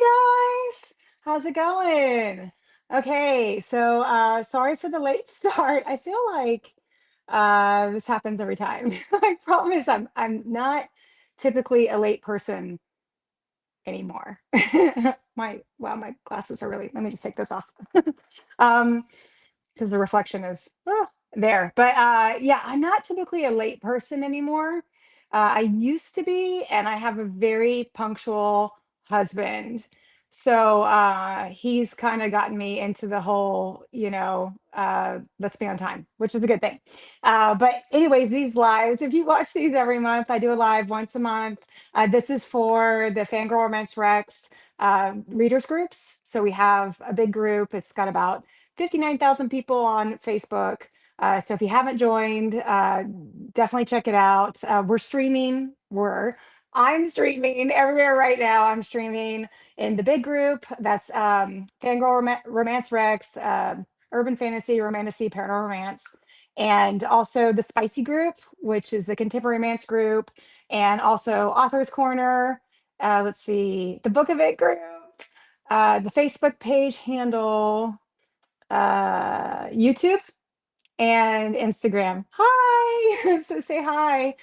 guys, how's it going? Okay, so sorry for the late start. I feel like this happens every time. I promise I'm not typically a late person anymore. My glasses are really, let me just take this off. Um, because the reflection is there. But yeah, I'm not typically a late person anymore. I used to be, and I have a very punctual husband. So he's kind of gotten me into the whole, let's be on time, which is a good thing. But anyways, these lives, if you watch these every month, I do a live once a month. This is for the FanGrrrl Romance Rex readers groups. So we have a big group. It's got about 59,000 people on Facebook. So if you haven't joined, definitely check it out. We're streaming. I'm streaming everywhere right now. I'm streaming in the big group. That's Romance Rex, Urban Fantasy, Romantasy, Paranormal Romance. And also the Spicy group, which is the Contemporary Romance group. And also Author's Corner. Let's see, the Book of It group. The Facebook page handle, YouTube and Instagram. Hi. So say hi.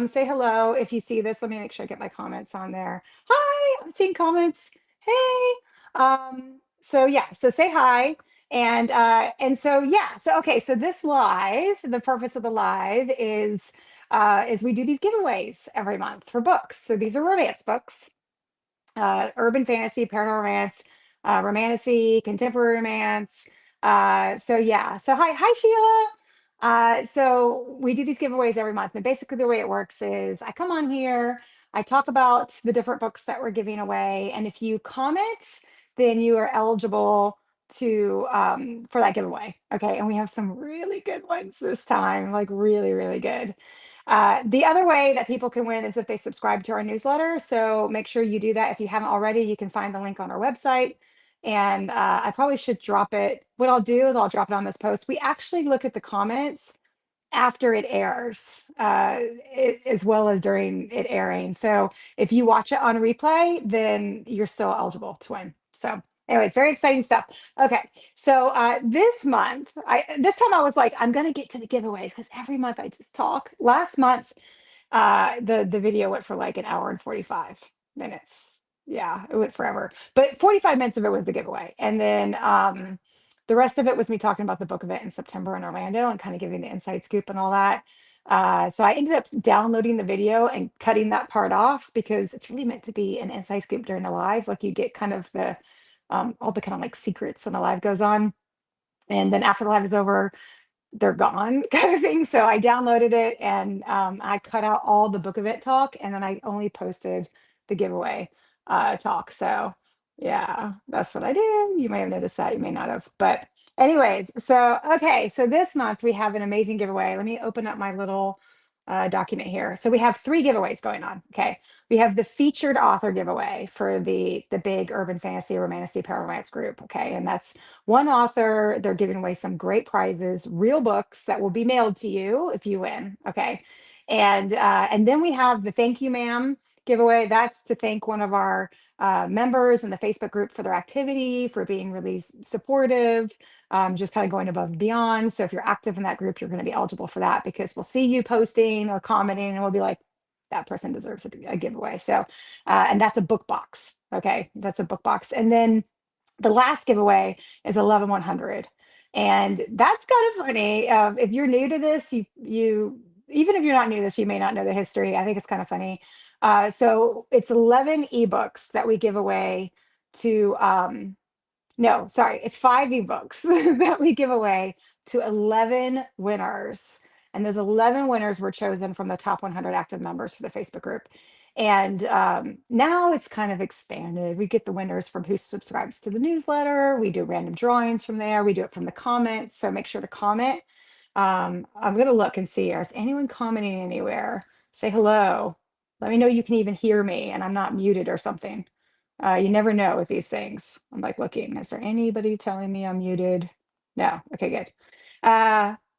Say hello if you see this. Let me make sure I get my comments on there. Hi, I'm seeing comments. Hey. So yeah, so say hi. And so yeah, so okay, so this live, the purpose of the live is we do these giveaways every month for books. So these are romance books, urban fantasy, paranormal romance, romantasy, contemporary romance. So yeah, so hi Sheila. So we do these giveaways every month, and basically the way it works is I come on here, I talk about the different books that we're giving away, and if you comment, then you are eligible to for that giveaway. Okay, and we have some really good ones this time, like really, really good. The other way that people can win is if they subscribe to our newsletter. So make sure you do that. If you haven't already, you can find the link on our website. And I probably should drop it. What I'll do is I'll drop it on this post. We actually look at the comments after it airs, as well as during it airing. So if you watch it on replay, then you're still eligible to win. So anyways, very exciting stuff. Okay, so this month, this time I was like, I'm gonna get to the giveaways because every month I just talk. Last month, the video went for like an hour and 45 minutes. Yeah, it went forever. But 45 minutes of it was the giveaway. And then the rest of it was me talking about the book event in September in Orlando and kind of giving the inside scoop and all that. So I ended up downloading the video and cutting that part off because it's really meant to be an inside scoop during the live. Like you get kind of the all the kind of like secrets when the live goes on. And then after the live is over, they're gone kind of thing. So I downloaded it and I cut out all the book event talk and then I only posted the giveaway talk. So yeah, that's what I did. You may have noticed that, you may not have. But anyways, so okay, so this month we have an amazing giveaway. Let me open up my little document here. So we have three giveaways going on. Okay. We have the featured author giveaway for the big urban fantasy romantasy paramomance group. Okay. And that's one author. They're giving away some great prizes, real books that will be mailed to you if you win. Okay. And then we have the thank you, ma'am giveaway. That's to thank one of our members in the Facebook group for their activity, for being really supportive, just kind of going above and beyond. So if you're active in that group, you're going to be eligible for that because we'll see you posting or commenting and we'll be like, that person deserves a giveaway. So, and that's a book box. Okay. That's a book box. And then the last giveaway is 11100. And that's kind of funny. If you're new to this, even if you're not new to this, you may not know the history. I think it's kind of funny. So it's 11 ebooks that we give away to, no, sorry, it's 5 ebooks that we give away to 11 winners. And those 11 winners were chosen from the top 100 active members for the Facebook group. And now it's kind of expanded. We get the winners from who subscribes to the newsletter. We do random drawings from there. We do it from the comments. So make sure to comment. I'm going to look and see, is anyone commenting anywhere? Say hello. Let me know you can even hear me and I'm not muted or something. You never know with these things. I'm like looking, is there anybody telling me I'm muted? No. Okay, good.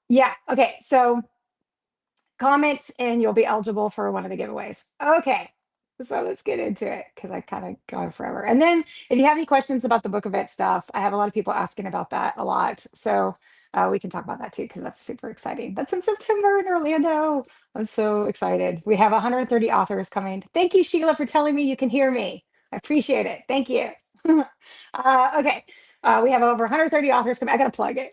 Yeah. Okay. So comment and you'll be eligible for one of the giveaways. Okay. So let's get into it because I kind of go on forever. And then if you have any questions about the book event stuff, I have a lot of people asking about that a lot. So we can talk about that too because that's super exciting. That's in September in Orlando. I'm so excited. We have 130 authors coming. Thank you, Sheila, for telling me you can hear me. I appreciate it. Thank you. Okay. We have over 130 authors coming. I got to plug it.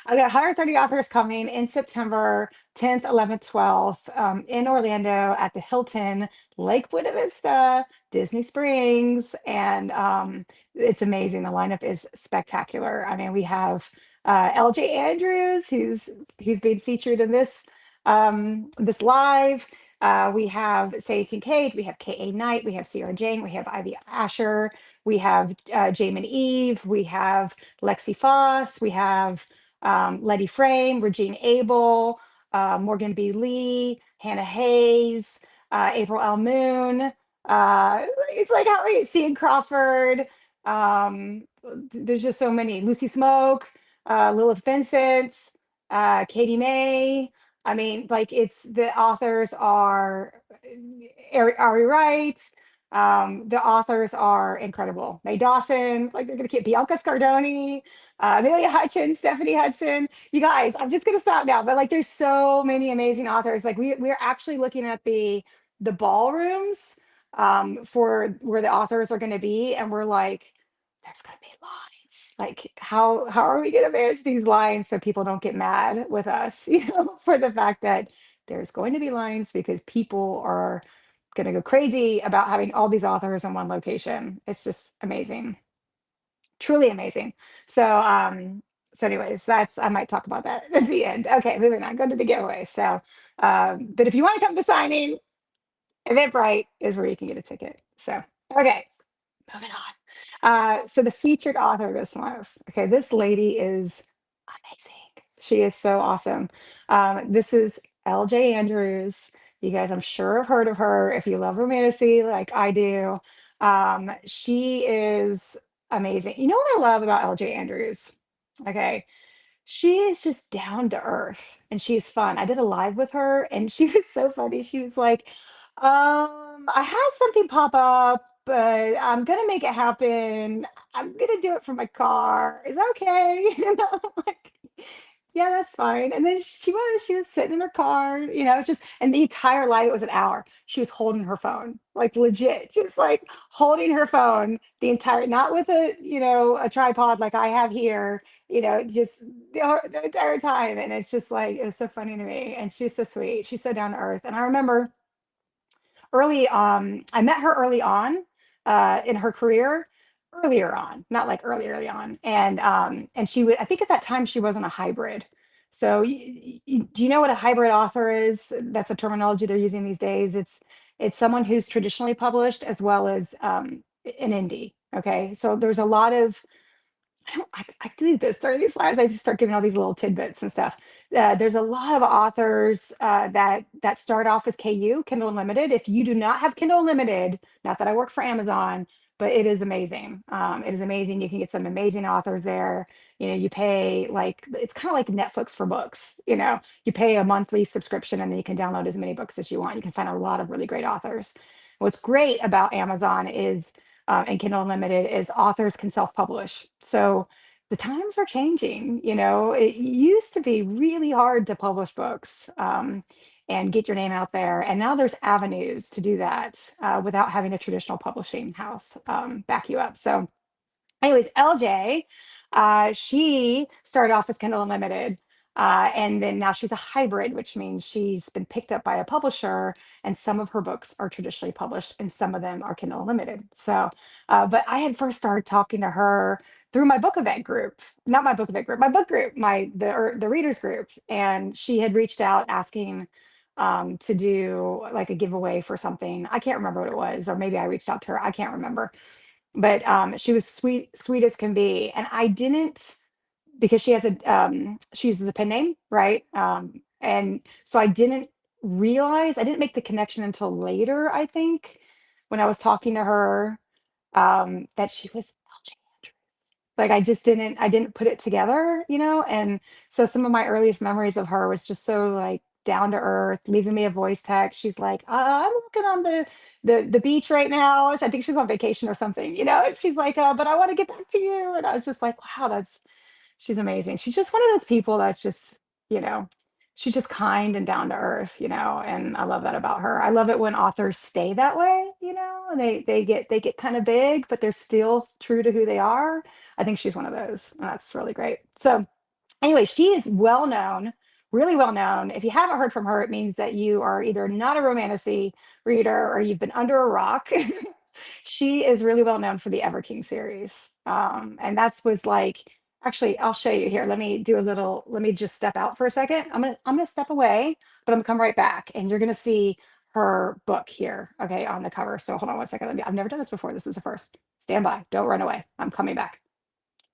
I got 130 authors coming in September 10th, 11th, 12th in Orlando at the Hilton Lake Buena Vista, Disney Springs, and it's amazing. The lineup is spectacular. I mean, we have LJ Andrews, he's being featured in this live. We have Sadie Kincaid, we have K.A. Knight, we have Sierra Jane, we have Ivy Asher, we have Jamin Eve, we have Lexi Foss, we have Letty Frame, Regine Abel, Morgan B. Lee, Hannah Hayes, April L. Moon. It's like how we see in Crawford. There's just so many. Lucy Smoke, Lilith Vincent, Katie May. I mean, like it's the authors are Ari Wright. The authors are incredible. Mae Dawson, like they're gonna keep Bianca Scardoni, Amelia Hutchins, Stephanie Hudson. You guys, I'm just gonna stop now, but like there's so many amazing authors. Like we're actually looking at the ballrooms for where the authors are gonna be, and we're like, there's gonna be lines. Like, how are we gonna manage these lines so people don't get mad with us, for the fact that there's going to be lines because people are gonna go crazy about having all these authors in one location. It's just amazing, truly amazing. So, anyways, that's I might talk about that at the end. Okay, moving on. Go to the giveaway. So, but if you want to come to signing, Eventbrite is where you can get a ticket. So, okay, moving on. So the featured author this month. Okay, this lady is amazing. She is so awesome. This is LJ Andrews. You guys, I'm sure have heard of her if you love romantasy like I do. She is amazing. You know what I love about LJ Andrews? Okay, she is just down to earth and she's fun. I did a live with her and she was so funny. She was like, I had something pop up, but I'm gonna make it happen. I'm gonna do it from my car. Is that okay? And I'm like, yeah, that's fine. And then she was sitting in her car, just and the entire live, it was an hour. She was holding her phone, like legit, just like holding her phone the entire, not with a tripod like I have here, just the entire time. And it's just like, it was so funny to me. And she's so sweet. She's so down to earth. And I remember I met her early on in her career, earlier on, not like early on. And she was, I think at that time she wasn't a hybrid. So do you know what a hybrid author is? That's a terminology they're using these days. It's someone who's traditionally published as well as an indie. Okay. So there's a lot of I do this during these lives. I just start giving all these little tidbits and stuff. There's a lot of authors that start off as KU, Kindle Unlimited. If you do not have Kindle Unlimited, not that I work for Amazon, but it is amazing. It is amazing. You can get some amazing authors there. You pay like it's kind of like Netflix for books. You pay a monthly subscription and then you can download as many books as you want. You can find a lot of really great authors. What's great about Amazon is and Kindle Unlimited is authors can self-publish. So the times are changing. It used to be really hard to publish books and get your name out there. And now there's avenues to do that without having a traditional publishing house back you up. So anyways, LJ, she started off as Kindle Unlimited. And then now she's a hybrid, which means she's been picked up by a publisher, and some of her books are traditionally published, and some of them are Kindle Unlimited. So, but I had first started talking to her through my book event group, not my book event group, my book group, the readers group, and she had reached out asking to do like a giveaway for something. I can't remember what it was, or maybe I reached out to her. I can't remember, but she was sweet as can be, and I didn't because she uses a pen name, right? And so I didn't make the connection until later, I think, when I was talking to her, that she was LJ Andrews. Like I didn't put it together, and so some of my earliest memories of her was just so like down to earth, leaving me a voice text. She's like, I'm looking on the beach right now. I think she's on vacation or something, you know. And she's like, but I want to get back to you. And I was just like, wow, that's she's amazing. She's just one of those people that's just, you know, she's just kind and down to earth, you know, and I love that about her. I love it when authors stay that way, you know, and they get kind of big, but they're still true to who they are. I think she's one of those. And that's really great. So anyway, she is well known, really well known. If you haven't heard from her, it means that you are either not a romantasy reader or you've been under a rock. She is really well known for the Ever King series. And that's was like, actually, I'll show you here. Let me do a little, let me just step out for a second. I'm gonna step away, but I'm gonna come right back and you're gonna see her book here, okay, on the cover. So hold on one second. I've never done this before. This is the first. Stand by. Don't run away. I'm coming back.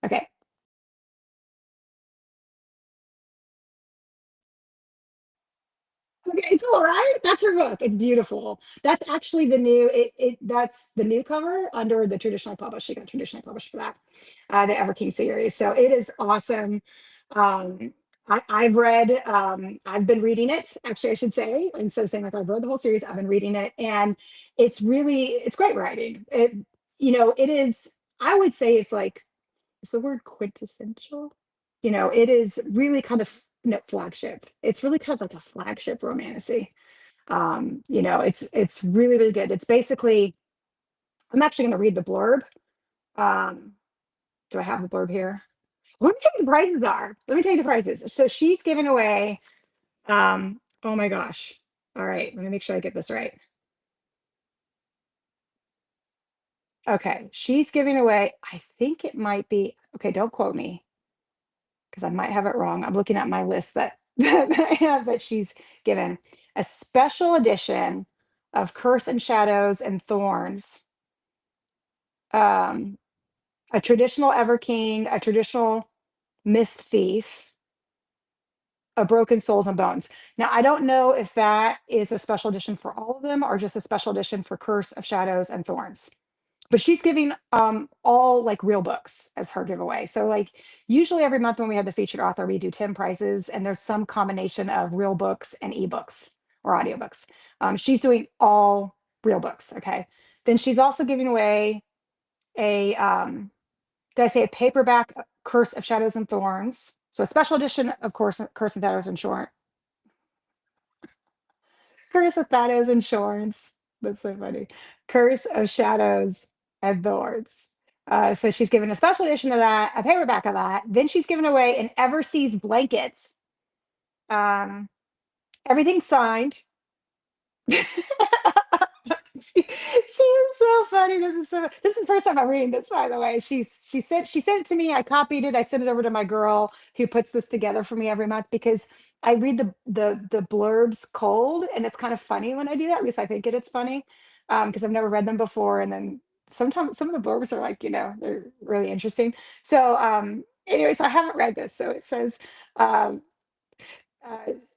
Okay. Okay, cool, right? That's her book. It's beautiful. That's actually the new that's the new cover under the traditionally published. She got traditionally published for that, the Ever King series. So it is awesome. I've been reading it, actually, I should say. Instead of saying like I've read the whole series, I've been reading it, and it's great writing. It is, I would say it's like is the word quintessential? It is really kind of flagship. It's really kind of like a flagship romantasy. It's really, really good. It's basically, I'm actually gonna read the blurb. Um, do I have the blurb here? Let me tell you the prices are. Let me tell you the prices. So she's giving away, oh my gosh. All right, let me make sure I get this right. Okay, she's giving away, I think it might be, okay, don't quote me because I might have it wrong. I'm looking at my list that that I have that she's given a special edition of Curse and Shadows and Thorns, um, a traditional Ever King, a traditional Mist Thief, a Broken Souls and Bones. Now, I don't know if that is a special edition for all of them or just a special edition for Curse of Shadows and Thorns. But she's giving all like real books as her giveaway. So like usually every month when we have the featured author, we do 10 prizes and there's some combination of real books and ebooks or audiobooks. She's doing all real books. Okay. Then she's also giving away a did I say a paperback Curse of Shadows and Thorns? So a special edition, of course, Curse of Shadows and Short. Curse of Shadows and Shorts. That's so funny. Curse of Shadows and Thorns. So she's given a special edition of that, a paperback of that. Then she's given away an Everseas blankets. Um, everything's signed. She is so funny. This is the first time I'm reading this, by the way. She sent it to me. I copied it. I sent it over to my girl who puts this together for me every month because I read the blurbs cold and it's kind of funny when I do that. At least I think it's funny. Because I've never read them before. And then sometimes some of the blurbs are like, they're really interesting. So anyway, so I haven't read this. So it says um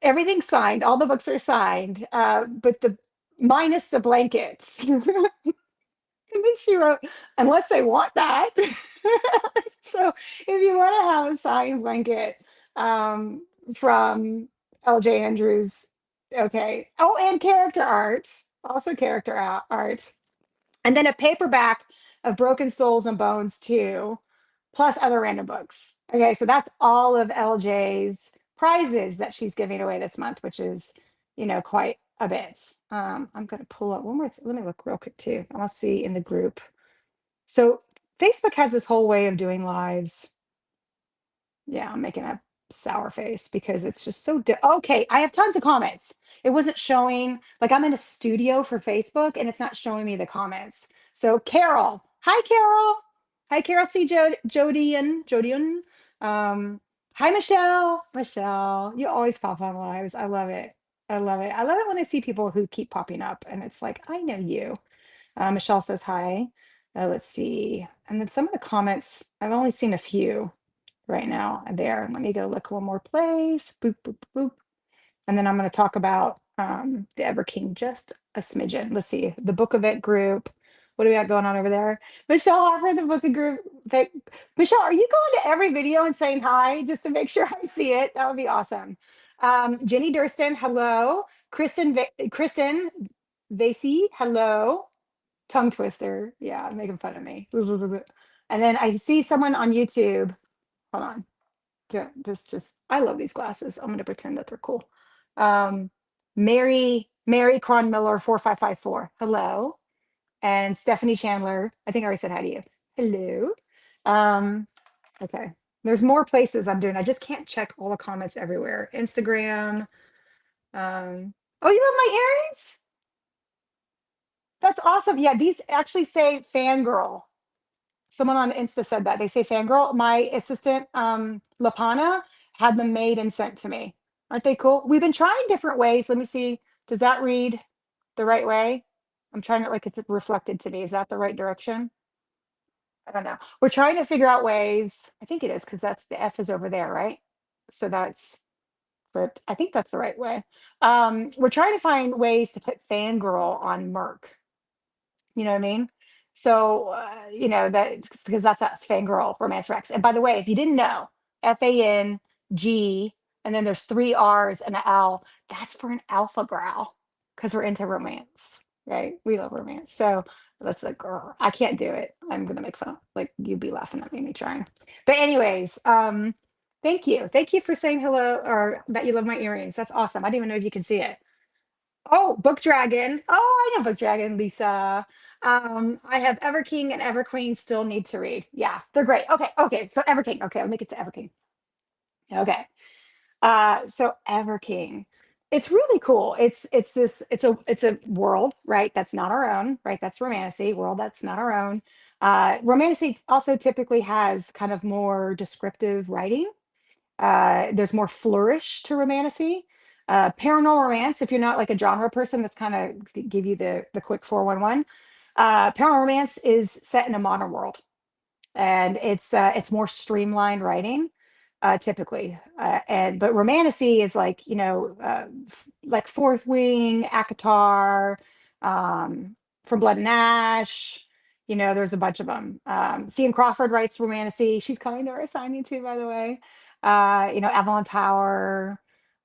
everything's signed, all the books are signed, but the minus the blankets. And then she wrote, unless they want that. So if you want to have a signed blanket from LJ Andrews, okay. Oh, and character art, also character art. And then a paperback of Broken Souls and Bones too, plus other random books. Okay, so that's all of LJ's prizes that she's giving away this month, which is, quite a bit. I'm gonna pull up one more. Let me look real quick too. I want to see in the group. So Facebook has this whole way of doing lives. Yeah, I'm making a sour face because it's just so okay. I have tons of comments. It wasn't showing, like I'm in a studio for Facebook and it's not showing me the comments. So Carol, hi Carol. Hi Carol C. Jodian. Hi Michelle. Michelle, you always pop on lives. I love it. I love it. I love it when I see people who keep popping up and it's like, I know you. Michelle says hi. Let's see. And then some of the comments, I've only seen a few right now there. Let me go look one more place. Boop, boop, boop. And then I'm going to talk about the Ever King just a smidgen. Let's see. The book event group. What do we got going on over there? Michelle Hoffer, the book group. Michelle, are you going to every video and saying hi just to make sure I see it? That would be awesome. Jenny Durston, hello. Kristen Vasey, hello. Tongue twister. Yeah, making fun of me. And then I see someone on YouTube. Hold on. This just I love these glasses. I'm gonna pretend that they're cool. Um, Mary Cron Miller 4554. Hello. And Stephanie Chandler. I think I already said hi to you. Hello. Um, okay. There's more places I'm doing. I just can't check all the comments everywhere. Instagram. Oh, you love my earrings? That's awesome. Yeah, these actually say fangirl. Someone on Insta said that. They say fangirl. My assistant, Lapana, had them made and sent to me. Aren't they cool? We've been trying different ways. Let me see. Does that read the right way? I'm trying to like it's reflected to me. Is that the right direction? I don't know. We're trying to figure out ways. I think it is because that's the F is over there, right? So that's flipped. I think that's the right way. We're trying to find ways to put fangirl on Merc. You know what I mean? So, that because that's us, Fangirl Romance Rex. And by the way, if you didn't know, FANG, and then there's three R's and an L, that's for an alpha growl because we're into romance, right? We love romance. So that's like, girl, I can't do it. I'm gonna make fun. Like you'd be laughing at me trying. But anyways, thank you. Thank you for saying hello or that you love my earrings. That's awesome. I didn't even know if you can see it. Oh, Book Dragon. Oh, I know Book Dragon, Lisa. I have Everking and Everqueen still need to read. Yeah, they're great. Okay, okay. So Everking. Okay, I'll make it to Everking. Okay. So Everking. It's really cool. It's a world, right? That's not our own, right? That's Romantasy, world that's not our own. Romantasy also typically has kind of more descriptive writing. There's more flourish to romantasy. Paranormal romance, if you're not like a genre person, that's kind of give you the quick 411. Paranormal romance is set in a modern world, and it's more streamlined writing, typically. And but romantasy is like like Fourth Wing, Akatar, From Blood and Ash. There's a bunch of them. Cian Crawford writes romantasy. She's coming to our signing too, by the way. Avalon Tower.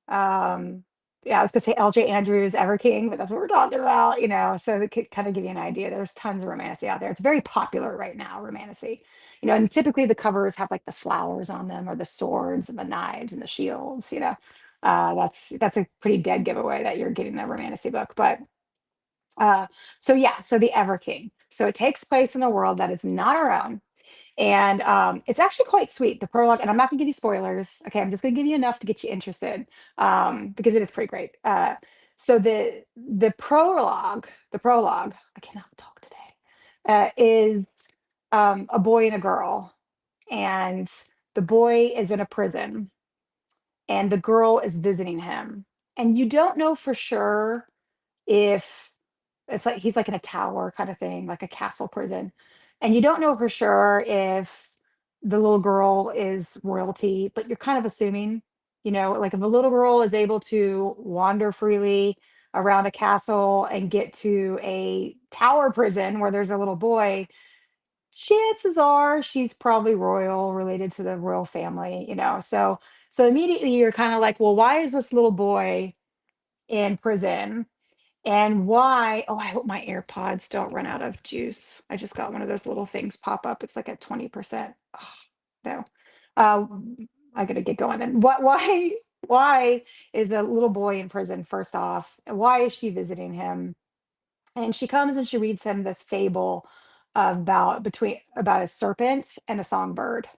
Um, yeah, I was gonna say LJ Andrews, Everking, but that's what we're talking about, so that could kind of give you an idea. There's tons of romantasy out there. It's very popular right now, romantasy. And typically the covers have like the flowers on them or the swords and the knives and the shields. That's a pretty dead giveaway that you're getting a romantasy book. But so yeah, so the Everking. So it takes place in a world that is not our own. And it's actually quite sweet, the prologue. And I'm not gonna give you spoilers. Okay, I'm just gonna give you enough to get you interested, because it is pretty great. So the prologue, I cannot talk today, is a boy and a girl, and the boy is in a prison, and the girl is visiting him, and you don't know for sure if it's like he's like in a tower kind of thing, like a castle prison. And you don't know for sure if the little girl is royalty, but you're kind of assuming, like if a little girl is able to wander freely around a castle and get to a tower prison where there's a little boy, chances are she's probably royal, related to the royal family. So immediately you're kind of like, well, why is this little boy in prison? And why I hope my AirPods don't run out of juice. I just got one of those little things pop up. It's like at 20%. Oh, no. Uh, I gotta get going then. Why is the little boy in prison, first off? Why is she visiting him? And she comes and she reads him this fable about a serpent and a songbird.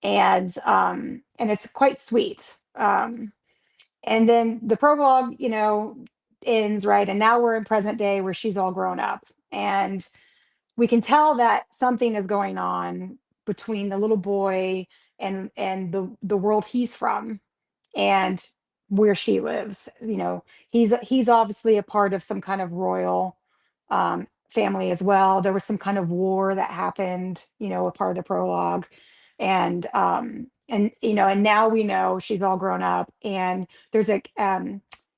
And it's quite sweet. And then the prologue, ends, right? And now we're in present day where she's all grown up. And we can tell that something is going on between the little boy and the world he's from and where she lives. He's obviously a part of some kind of royal family as well. There was some kind of war that happened, a part of the prologue. And now we know she's all grown up, and there's a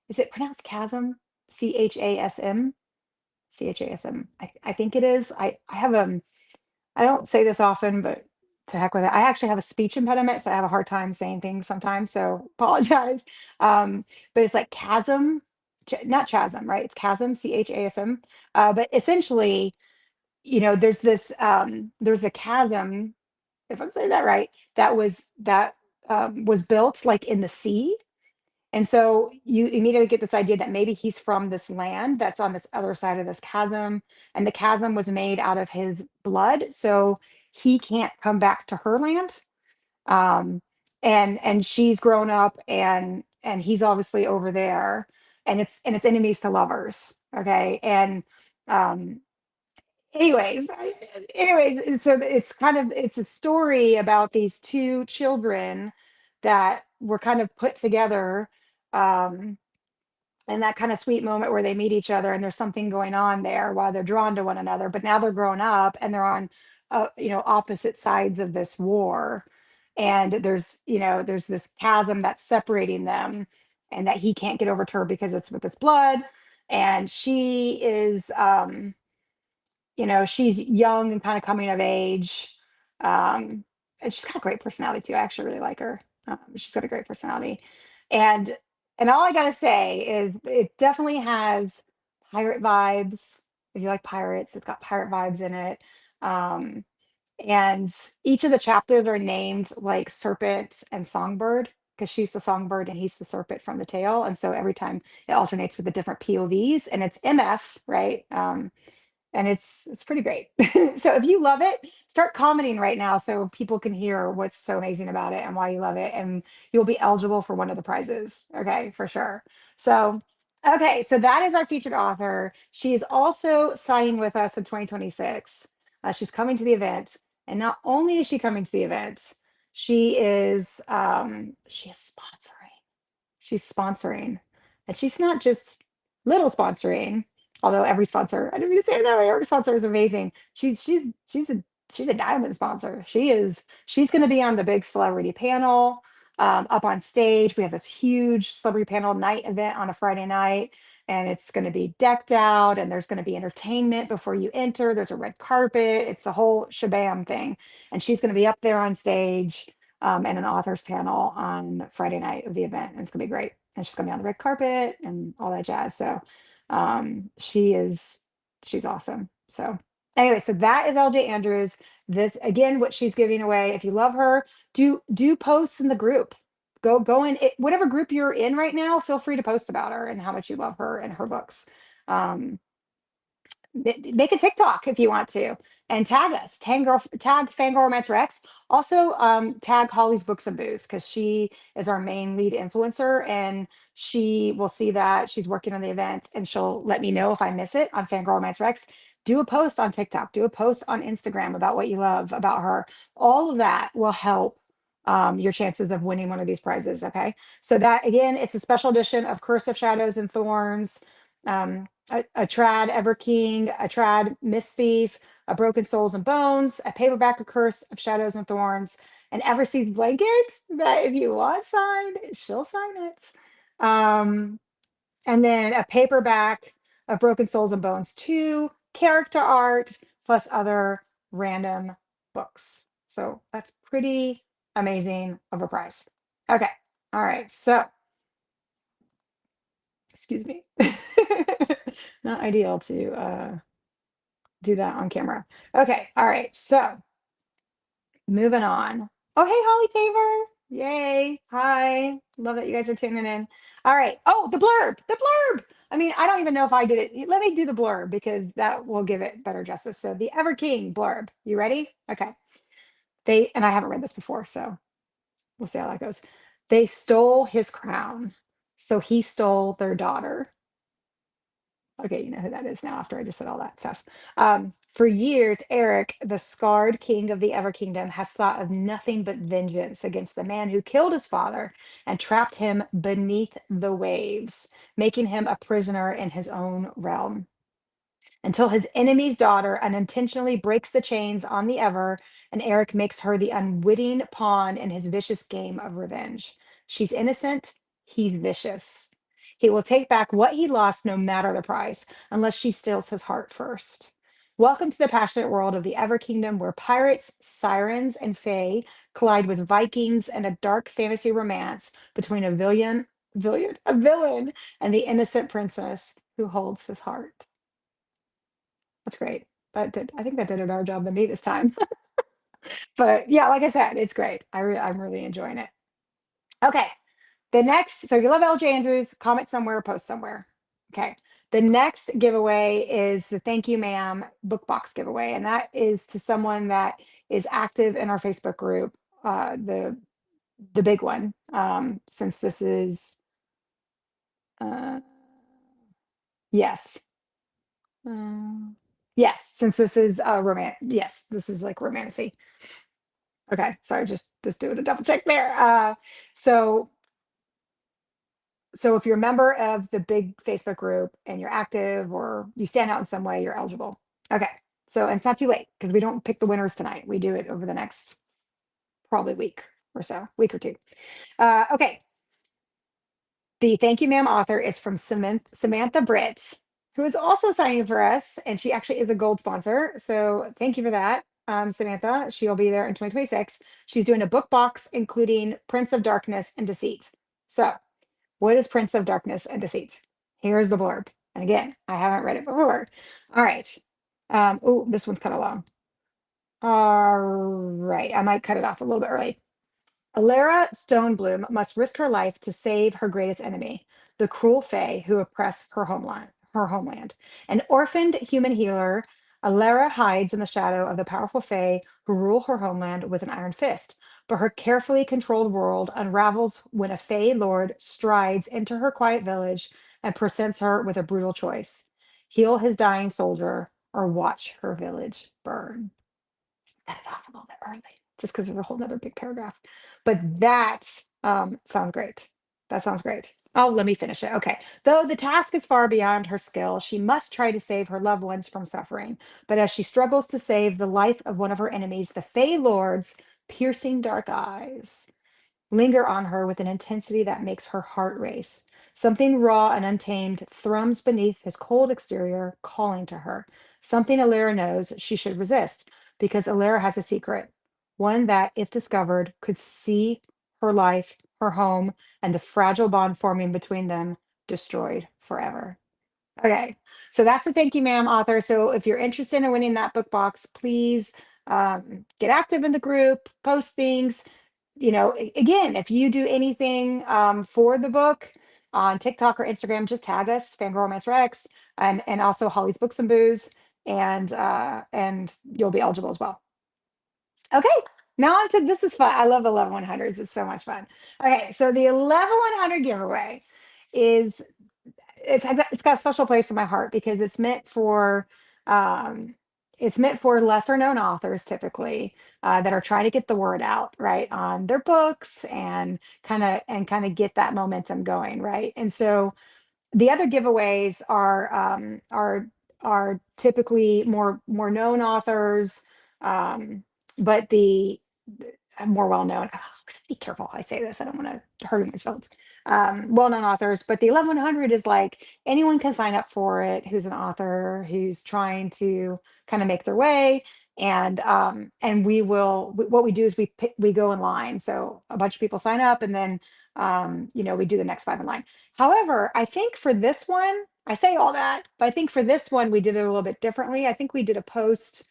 is it pronounced chasm? Chasm? Chasm. I think it is. I don't say this often, but to heck with it. I actually have a speech impediment, so I have a hard time saying things sometimes. So apologize. Um, but it's like chasm, not chasm, right? It's chasm, chasm. But essentially, there's a chasm, if I'm saying that right, that was built like in the sea. And so you immediately get this idea that maybe he's from this land that's on this other side of this chasm, and the chasm was made out of his blood, so he can't come back to her land. Um, and she's grown up, and he's obviously over there, and it's enemies to lovers. Okay, and um, anyways, so it's a story about these two children that were kind of put together. Um, and that kind of sweet moment where they meet each other and there's something going on there while they're drawn to one another, but now they're grown up and they're on opposite sides of this war, and there's this chasm that's separating them, and that he can't get over to her because it's with his blood. And she is she's young and kind of coming of age. Um, and she's got a great personality too. I actually really like her. She's got a great personality. And and all I gotta say is it definitely has pirate vibes. If you like pirates, it's got pirate vibes in it. Um, and each of the chapters are named like Serpent and Songbird, because she's the songbird and he's the serpent from the tale. And so every time it alternates with the different POVs, and it's MF, right? And it's pretty great. So if you love it, start commenting right now so people can hear what's so amazing about it and why you love it, and you'll be eligible for one of the prizes. Okay, for sure. So, okay, so that is our featured author. She is also signing with us in 2026. She's coming to the event, and not only is she coming to the event, she is sponsoring. She's sponsoring. And she's not just little sponsoring, although every sponsor, I didn't mean to say it that way, every sponsor is amazing. She's a diamond sponsor. She's gonna be on the big celebrity panel, up on stage. We have this huge celebrity panel night event on a Friday night, and it's gonna be decked out, and there's gonna be entertainment before you enter. There's a red carpet, it's a whole shabam thing. And she's gonna be up there on stage, and an authors panel on Friday night of the event. And it's gonna be great. And she's gonna be on the red carpet and all that jazz. So she's awesome. So anyway, so that is LJ Andrews. This again, what she's giving away. If you love her, do posts in the group. Go in it, whatever group you're in right now, feel free to post about her and how much you love her and her books. Um, make a TikTok if you want to, and tag us. Tag FanGrrrl Monthly. Also, tag Holly's Books and Booze, because she is our main lead influencer, and she will see that she's working on the event, and she'll let me know if I miss it on FanGrrrl Monthly. Do a post on TikTok, do a post on Instagram about what you love about her. All of that will help your chances of winning one of these prizes. Okay. So that again, it's a special edition of Curse of Shadows and Thorns. A trad Ever King, a trad Miss Thief, a Broken Souls and Bones, a paperback A Curse of Shadows and Thorns, an Everseas blanket that if you want signed, she'll sign it. Um, and then a paperback of Broken Souls and Bones 2, character art, plus other random books. So that's pretty amazing of a prize. Okay. All right. So excuse me. Not ideal to do that on camera. Okay, all right. So moving on. Oh, hey, Holly Tabor. Yay. Hi. Love that you guys are tuning in. All right. Oh, the blurb. The blurb. I mean, I don't even know if I did it. Let me do the blurb because that will give it better justice. So the Ever King blurb. You ready? Okay. And I haven't read this before, so we'll see how that goes. They stole his crown, so he stole their daughter. Okay, you know who that is now after I just said all that stuff. For years, Eric, the scarred king of the Ever Kingdom, has thought of nothing but vengeance against the man who killed his father and trapped him beneath the waves, making him a prisoner in his own realm until his enemy's daughter unintentionally breaks the chains on the Ever, and Eric makes her the unwitting pawn in his vicious game of revenge. She's innocent, he's vicious. He will take back what he lost no matter the price, unless she steals his heart first. Welcome to the passionate world of the Ever Kingdom, where pirates, sirens, and fae collide with Vikings and a dark fantasy romance between a villain, and the innocent princess who holds his heart. That's great. I think that did a better job than me this time. But yeah, like I said, it's great. I'm really enjoying it. Okay. The next, so if you love LJ Andrews, comment somewhere, post somewhere. Okay. The next giveaway is the Thank You Ma'am book box giveaway. And that is to someone that is active in our Facebook group, the big one. Since this is uh yes. Yes, since this is yes, this is like romancy. Okay, sorry, just doing a double check there. So so if you're a member of the big Facebook group and you're active or you stand out in some way, you're eligible. Okay. So and it's not too late because we don't pick the winners tonight. We do it over the next probably week or so, week or two. Okay. The Thank You Ma'am author is from Samantha Britt, who is also signing for us, and she actually is a gold sponsor. So thank you for that, Samantha. She'll be there in 2026. She's doing a book box including Prince of Darkness and Deceit. So what is Prince of Darkness and Deceit? Here's the blurb. And again, I haven't read it before. All right. Oh, this one's kind of long. All right. I might cut it off a little bit early. Alara Stonebloom must risk her life to save her greatest enemy, the cruel Fae who oppress her homeland. An orphaned human healer, Alara hides in the shadow of the powerful Fae who rule her homeland with an iron fist. But her carefully controlled world unravels when a Fae lord strides into her quiet village and presents her with a brutal choice: heal his dying soldier or watch her village burn. Cut it off a little bit early just because there's a whole nother big paragraph. But that sounds great. That sounds great. Oh, let me finish it. Okay. Though the task is far beyond her skill, she must try to save her loved ones from suffering. But as she struggles to save the life of one of her enemies, the Fey Lord's piercing dark eyes linger on her with an intensity that makes her heart race. Something raw and untamed thrums beneath his cold exterior, calling to her. Something Alara knows she should resist, because Alara has a secret, one that, if discovered, could see her life, her home, and the fragile bond forming between them destroyed forever. Okay, so that's the Thank You Ma'am author. So if you're interested in winning that book box, please get active in the group, post things. Again, if you do anything for the book on TikTok or Instagram, just tag us, FanGrrrl Romance Rex, and also Holly's Books and Booze, and you'll be eligible as well. Okay, now on to this is fun. I love 11100s. It's so much fun. Okay, so the 11100 giveaway is it's got a special place in my heart because um it's meant for lesser known authors typically that are trying to get the word out right on their books and kind of get that momentum going, right? And so the other giveaways are typically more known authors, um, but more well known. Oh, be careful how I say this. I don't want to hurt anyone's feelings. Well known authors, but the 1100 is like anyone can sign up for it who's an author who's trying to kind of make their way. And what we do is we go in line. So a bunch of people sign up, and then we do the next five in line. However, I think for this one, I say all that, but I think for this one, we did it a little bit differently. I think we did a post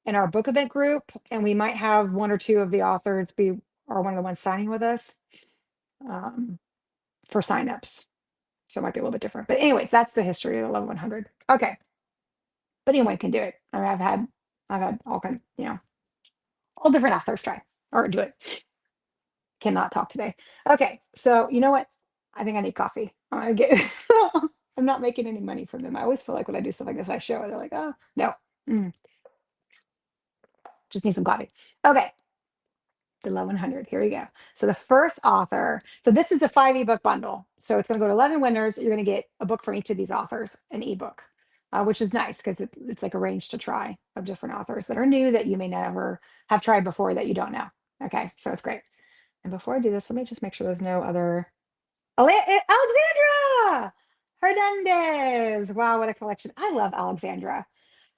in our book event group, and we might have one or two of the authors be or one of the ones signing with us um, for signups. So it might be a little bit different. But anyways, that's the history of 11100. Okay. But anyone can do it. I mean, I've had all kinds, all different authors try or do it. Cannot talk today. Okay, so you know what? I think I need coffee. I'm gonna get. I'm not making any money from them. I always feel like when I do stuff like this, I show it. They're like, oh no, just need some coffee. Okay, the 1100. Here we go. So the first author. So this is a 5 ebook bundle. So it's gonna go to 11 winners. You're gonna get a book from each of these authors, an ebook, which is nice because it's like a range to try of different authors that are new that you may never have tried before that you don't know. Okay, so it's great. And before I do this, let me just make sure there's no other. Alexandra Hernandez. Wow, what a collection. I love Alexandra.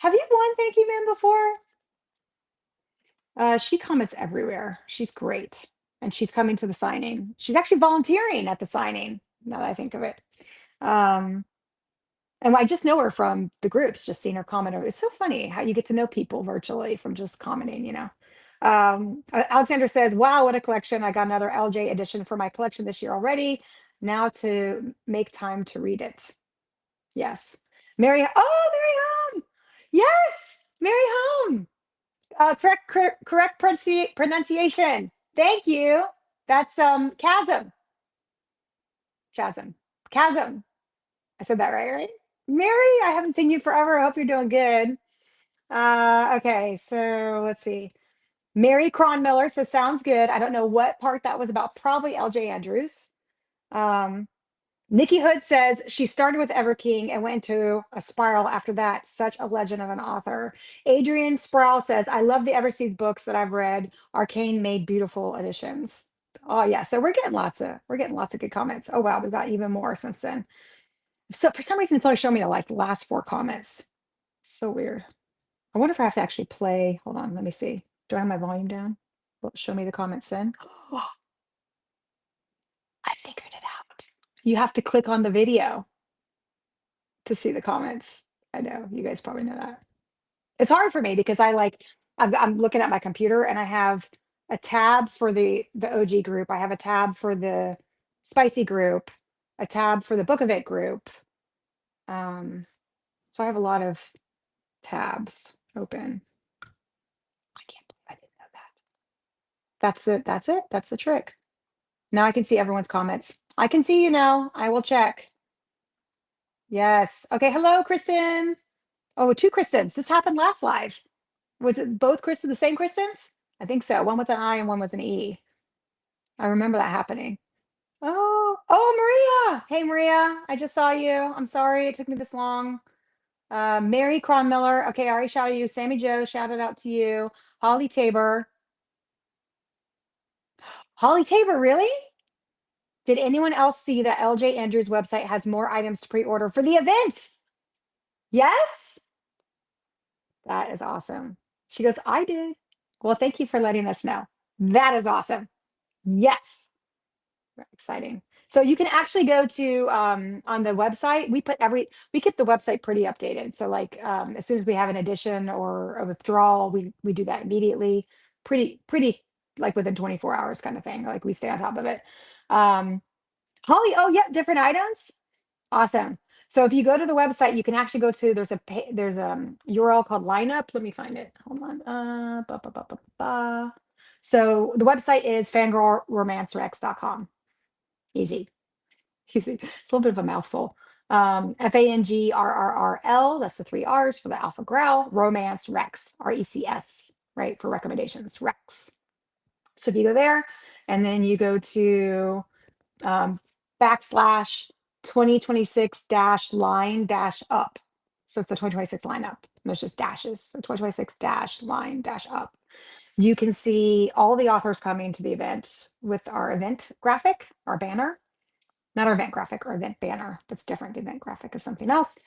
Have you won Thank You Man before? She comments everywhere. She's great. And she's coming to the signing. She's actually volunteering at the signing, now that I think of it. Um, and I just know her from the groups, just seeing her comment. It's so funny how you get to know people virtually from just commenting, you know. Alexander says, wow, what a collection. I got another LJ edition for my collection this year already. Now to make time to read it. Yes. Mary Home. Yes, Mary Home. Correct pronunciation. Thank you. That's chasm. Chasm. Chasm. I said that right? Mary, I haven't seen you forever. I hope you're doing good. Okay, so let's see. Mary Cron Miller says sounds good. I don't know what part that was about. Probably LJ Andrews. Um, Nikki Hood says she started with Everking and went into a spiral after that. Such a legend of an author. Adrian Sproul says, I love the Everseas books that I've read. Arcane made beautiful editions. Oh yeah, so we're getting lots of good comments. Oh wow, we've got even more since then. So for some reason it's only showing me the like last 4 comments. So weird. I wonder if I have to actually play. Hold on, let me see. Do I have my volume down? Will it show me the comments then? I figured it out. You have to click on the video to see the comments. I know you guys probably know that. It's hard for me because I'm looking at my computer and I have a tab for the OG group. I have a tab for the spicy group, a tab for the book of it group. So I have a lot of tabs open. I can't believe I didn't know that. That's the trick. Now I can see everyone's comments. I can see you now. I will check. Yes. Okay. Hello, Kristen. Oh, two Kristens. This happened last live. Was it both Kristen, the same Kristens? I think so. One with an I and one with an E. I remember that happening. Oh, Maria. Hey, Maria. I just saw you. I'm sorry it took me this long. Mary Cronmiller. Okay, I already shouted you. Sammy Joe, shouted out to you. Holly Tabor. Holly Tabor, really? Did anyone else see that LJ Andrews website has more items to pre-order for the event? Yes? That is awesome. She goes, I did. Well, thank you for letting us know. That is awesome. Yes. Very exciting. So you can actually go to on the website. We keep the website pretty updated. So like as soon as we have an addition or a withdrawal, we do that immediately. Pretty like within 24 hours kind of thing. Like we stay on top of it. Um Holly, oh yeah, different items. Awesome. So if you go to the website, you can actually go to there's a URL called lineup. Let me find it. Hold on. So the website is fangirlromancerex.com. Easy. Easy. It's a little bit of a mouthful. FANGRRRL, that's the 3 R's for the Alpha Growl, Romance Rex, RECS, right? For recommendations, Rex. So if you go there and then you go to / 2026 dash line dash up. So it's the 2026 lineup. There's just dashes. So 2026 dash line dash up. You can see all the authors coming to the event with our event graphic, our banner. Not our event graphic, our event banner. That's different. The event graphic is something else.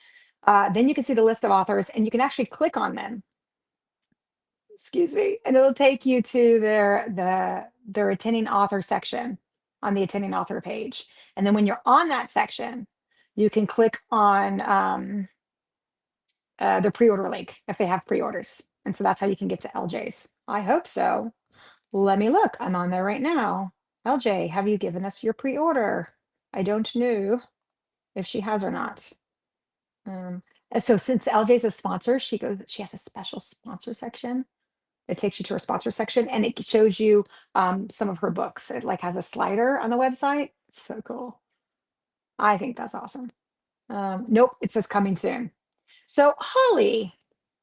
Then you can see the list of authors and you can actually click on them. Excuse me. And it'll take you to their attending author section on the attending author page. And then when you're on that section, you can click on the pre-order link if they have pre-orders. And so that's how you can get to LJ's. I hope so. Let me look. I'm on there right now. LJ, have you given us your pre-order? I don't know if she has or not. And so since LJ's a sponsor, she has a special sponsor section. It takes you to her sponsor section and it shows you some of her books. It like has a slider on the website. It's so cool. I think that's awesome. Nope, it says coming soon. So Holly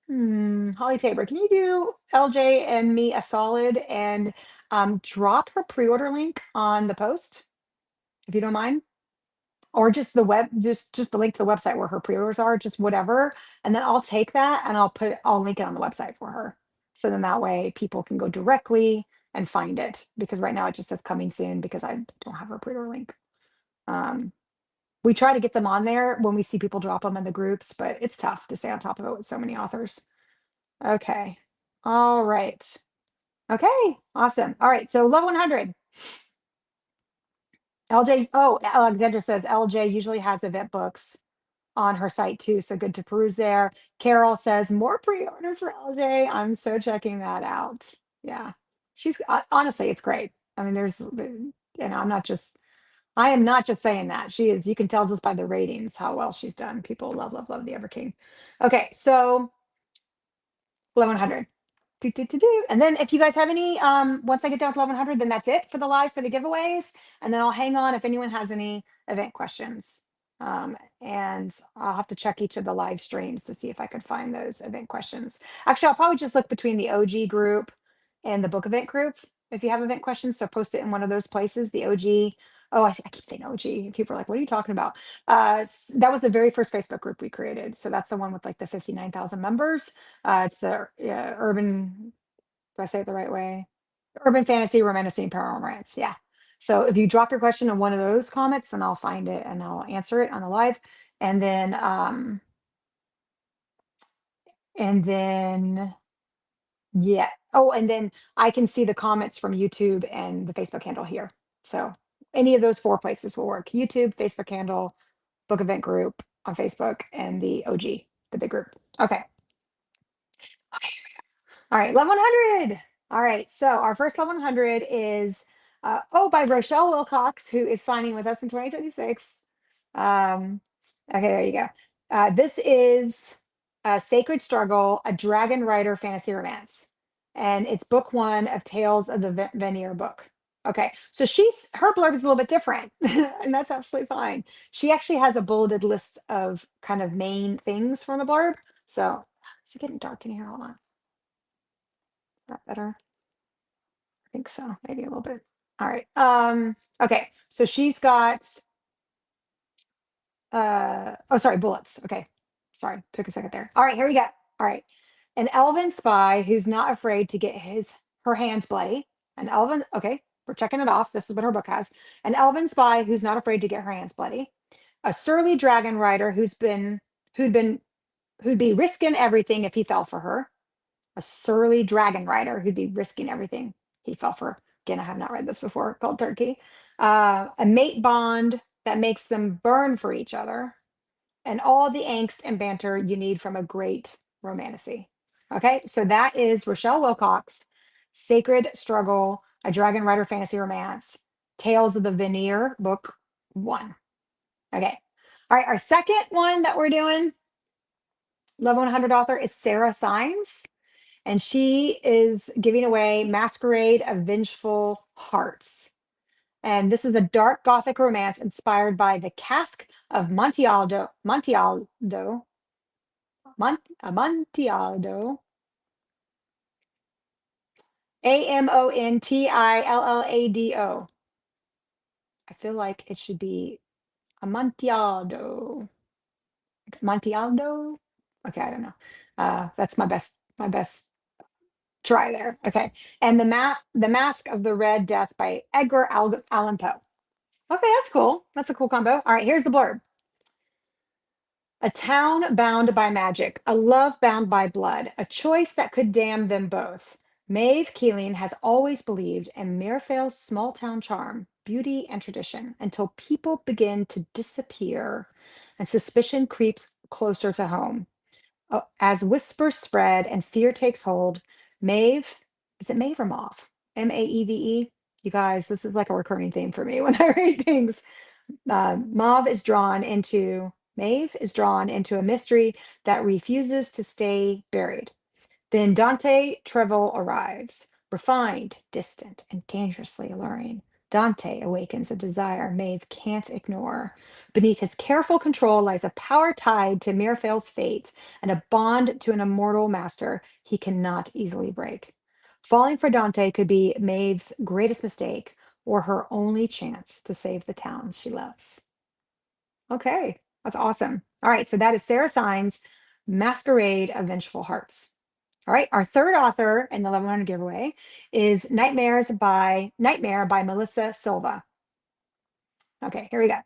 Tabor, can you do LJ and me a solid and drop her pre-order link on the post, if you don't mind? Or just just the link to the website where her pre-orders are, just whatever. And then I'll take that and I'll link it on the website for her. So then that way people can go directly and find it because right now it just says coming soon because I don't have her pre-order link. We try to get them on there when we see people drop them in the groups, but it's tough to stay on top of it with so many authors. Okay. All right. Okay. Awesome. All right. So level 100. LJ. Oh, Alexandra says LJ usually has event books on her site too. So good to peruse there. Carol says more pre-orders for LJ. I'm so checking that out. Yeah. She's honestly, it's great. I mean, I am not just saying that. She is, you can tell just by the ratings how well she's done. People love, love, love the Ever King. Okay, so 1100. Do, do, do, do. And then if you guys have any, once I get down to 1100, then that's it for the live for the giveaways. And then I'll hang on if anyone has any event questions. And I'll have to check each of the live streams to see if I could find those event questions. Actually, I'll probably just look between the OG group and the book event group if you have event questions. So post it in one of those places, the OG. Oh, I keep saying OG. People are like, what are you talking about? That was the very first Facebook group we created. So that's the one with like the 59,000 members. It's the urban, do I say it the right way? Urban fantasy, romantic, and paranormal romance. Yeah. So if you drop your question in one of those comments, then I'll find it and I'll answer it on the live. And then yeah. Oh, and then I can see the comments from YouTube and the Facebook handle here. So any of those four places will work. YouTube, Facebook handle, book event group on Facebook, and the OG, the big group. Okay. Okay. All right, level 100. All right, so our first level 100 is by Rochelle Wilcox, who is signing with us in 2026. Okay, there you go. This is Sacred Struggle, a Dragon Rider fantasy romance, and it's book one of Tales of the Veneer book. Okay, so her blurb is a little bit different, and that's absolutely fine. She actually has a bulleted list of kind of main things from the blurb. So it's getting dark in here. Hold on. Is that better? I think so, maybe a little bit. All right. Okay, so she's got oh sorry, bullets. Okay. Sorry, took a second there. All right, here we go. All right. An elven spy who's not afraid to get her hands bloody. An elven, okay, we're checking it off. This is what her book has. An elven spy who's not afraid to get her hands bloody. A surly dragon rider who'd be risking everything if he fell for her. A surly dragon rider who'd be risking everything he fell for. Again, I have not read this before, called Turkey. A mate bond that makes them burn for each other, and all the angst and banter you need from a great romantasy. Okay, so that is Rochelle Wilcox, Sacred Struggle, a Dragon Rider fantasy romance, Tales of the Veneer, book one. Okay, all right, our second one that we're doing, level 100 author, is Sara Sines, and she is giving away Masquerade of Vengeful Hearts. And this is a dark gothic romance inspired by the cask of Amontillado, Amontillado. I feel like it should be Amontillado. Amontillado? Okay, I don't know. That's my best try there. Okay. And the Mask of the Red Death by Edgar Allan Poe. Okay, that's cool. That's a cool combo. All right, here's the blurb. A town bound by magic, a love bound by blood, a choice that could damn them both. Maeve Keeling has always believed in Mirafell's small town charm, beauty, and tradition until people begin to disappear and suspicion creeps closer to home. As whispers spread and fear takes hold, Maeve, is it Maeve or Mauve? Maeve? You guys, this is like a recurring theme for me when I read things. Maeve is drawn into a mystery that refuses to stay buried. Then Dante Trevel arrives, refined, distant, and dangerously alluring. Dante awakens a desire Maeve can't ignore. Beneath his careful control lies a power tied to Mirafell's fate and a bond to an immortal master he cannot easily break. Falling for Dante could be Maeve's greatest mistake or her only chance to save the town she loves. Okay, that's awesome. All right, so that is Sara Sines, Masquerade of Vengeful Hearts. All right, our third author in the level 100 giveaway is Nightmare by Melissa Silva. Okay, here we go.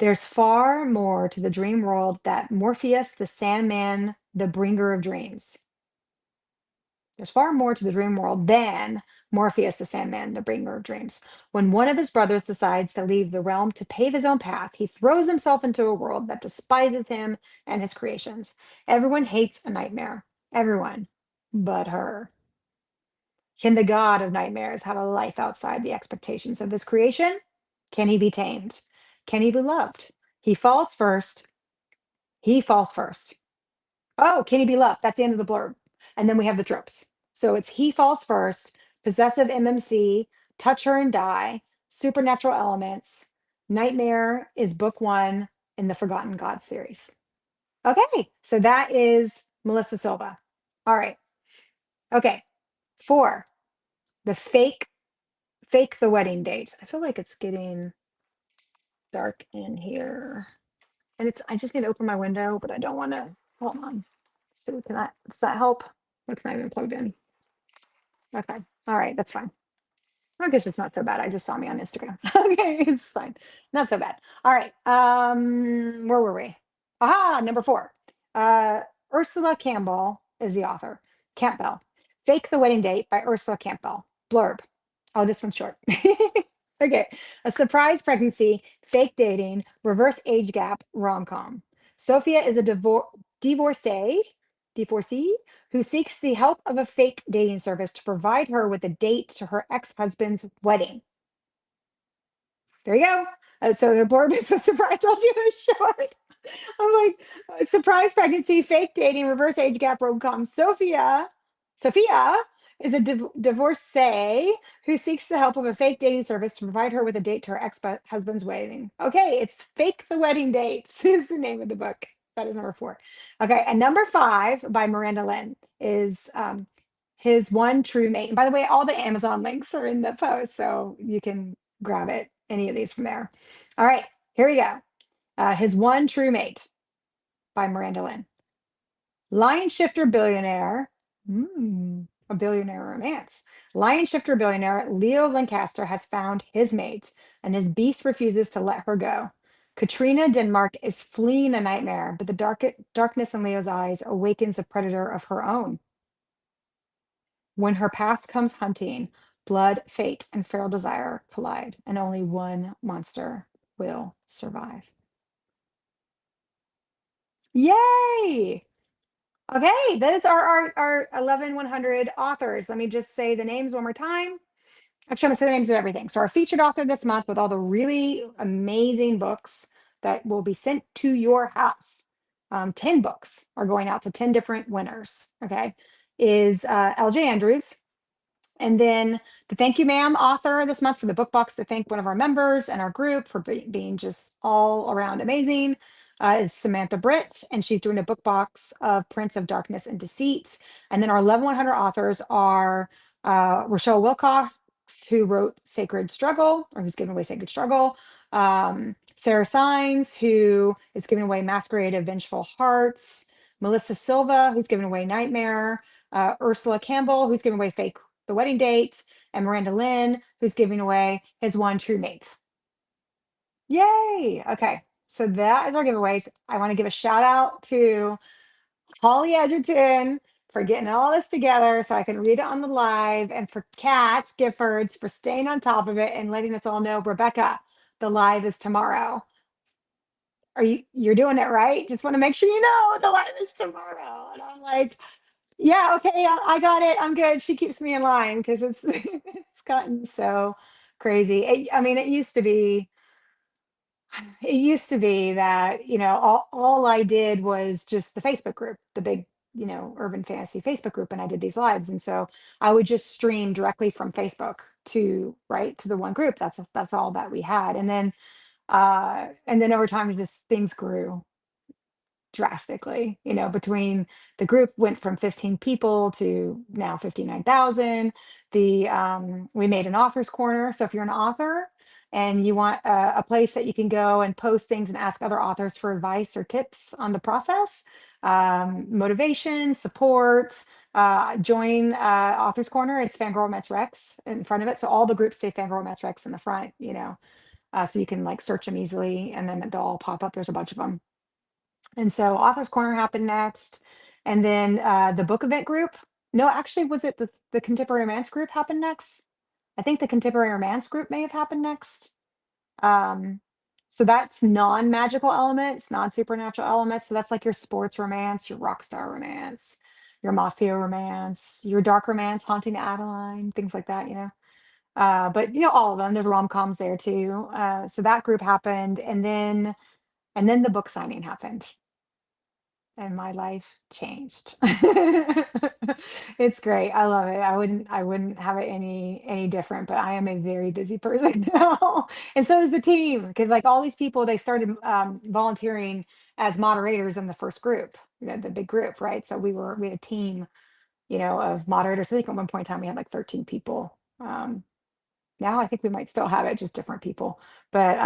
There's far more to the dream world that Morpheus, the Sandman, the bringer of dreams. There's far more to the dream world than Morpheus, the Sandman, the bringer of dreams. When one of his brothers decides to leave the realm to pave his own path, he throws himself into a world that despises him and his creations. Everyone hates a nightmare. Everyone but her. Can the god of nightmares have a life outside the expectations of his creation? Can he be tamed? Can he be loved? He falls first. He falls first. Oh, can he be loved? That's the end of the blurb. And then we have the tropes. So it's he falls first, possessive MMC, touch her and die, supernatural elements. Nightmare is book one in the Forgotten Gods series. Okay, so that is Melissa Silva. All right. Okay. Four, the fake the wedding date. I feel like it's getting dark in here. And I just need to open my window, but I don't want to, hold on. So does that help? It's not even plugged in. Okay. All right. That's fine. I guess it's not so bad. I just saw me on Instagram. Okay. It's fine. Not so bad. All right. Where were we? Aha, number four. Ursula Campbell is the author. Campbell. Fake the Wedding Date by Ursula Campbell. Blurb. Oh, this one's short. Okay. A surprise pregnancy, fake dating, reverse age gap rom-com. Sophia is a divorcee, divorcee who seeks the help of a fake dating service to provide her with a date to her ex-husband's wedding. There you go. So the blurb is a surprise. I told you it was short. I'm like, surprise pregnancy, fake dating, reverse age gap rom-com. Sophia is a divorcee who seeks the help of a fake dating service to provide her with a date to her ex-husband's wedding. Okay, it's Fake the Wedding Dates is the name of the book. That is number four. Okay, and number five by Miranda Lynn is His One True Mate. And by the way, all the Amazon links are in the post, so you can grab it, any of these from there. All right, here we go. His One True Mate by Miranda Lynn. Lion shifter billionaire, a billionaire romance. Lion shifter billionaire Leo Lancaster has found his mate, and his beast refuses to let her go. Katrina Denmark is fleeing a nightmare, but the darkness in Leo's eyes awakens a predator of her own. When her past comes hunting, blood, fate, and feral desire collide, and only one monster will survive. Yay! Okay, those are our 11,100 authors. Let me just say the names one more time. Actually, I'm gonna say the names of everything. So our featured author this month with all the really amazing books that will be sent to your house. 10 books are going out to 10 different winners, okay, is LJ Andrews. And then the Thank You Ma'am author this month for the book box to thank one of our members and our group for being just all around amazing is Samantha Britt, and she's doing a book box of Prince of Darkness and Deceit. And then our 11,100 authors are Rochelle Wilcox, who wrote Sacred Struggle, or who's given away Sacred Struggle. Sara Sines, who is giving away Masquerade of Vengeful Hearts. Melissa Silva, who's given away Nightmare. Ursula Campbell, who's giving away Fake the Wedding Date, and Miranda Lynn, who's giving away His One True Mate. Yay! Okay, so that is our giveaways. I want to give a shout out to Holly Edgerton for getting all this together so I can read it on the live, and for Kat Giffords for staying on top of it and letting us all know, Rebecca, the live is tomorrow. You're doing it right? Just want to make sure you know the live is tomorrow. And I'm like, yeah, okay, I got it. I'm good. She keeps me in line because it's it's gotten so crazy. I mean, it used to be that, all I did was just the Facebook group, the big, urban fantasy Facebook group, and I did these lives. And so I would just stream directly from Facebook to the one group. That's all that we had. And then over time, just things grew drastically, between the group went from 15 people to now 59,000. We made an author's corner. So if you're an author and you want a place that you can go and post things and ask other authors for advice or tips on the process, motivation, support, join author's corner. It's FanGrrrl Rex in front of it. So all the groups say FanGrrl Rex in the front, So you can like search them easily, and then they'll all pop up. There's a bunch of them. And so Authors Corner happened next, and then the book event group. No, actually, was it the contemporary romance group happened next? I think the contemporary romance group may have happened next. Um, so that's non-magical elements, non-supernatural elements. So that's like your sports romance, your rock star romance, your mafia romance, your dark romance, Haunting Adeline, things like that, you know. But you know, all of them, there's rom-coms there too. So that group happened, and then the book signing happened and my life changed. It's great. I love it. I wouldn't have it any different, but I am a very busy person now. And so is the team, because like all these people, they started volunteering as moderators in the first group, you know, the big group, right? So we had a team, you know, of moderators. I think at one point in time we had like 13 people. Now I think we might still have it, just different people. But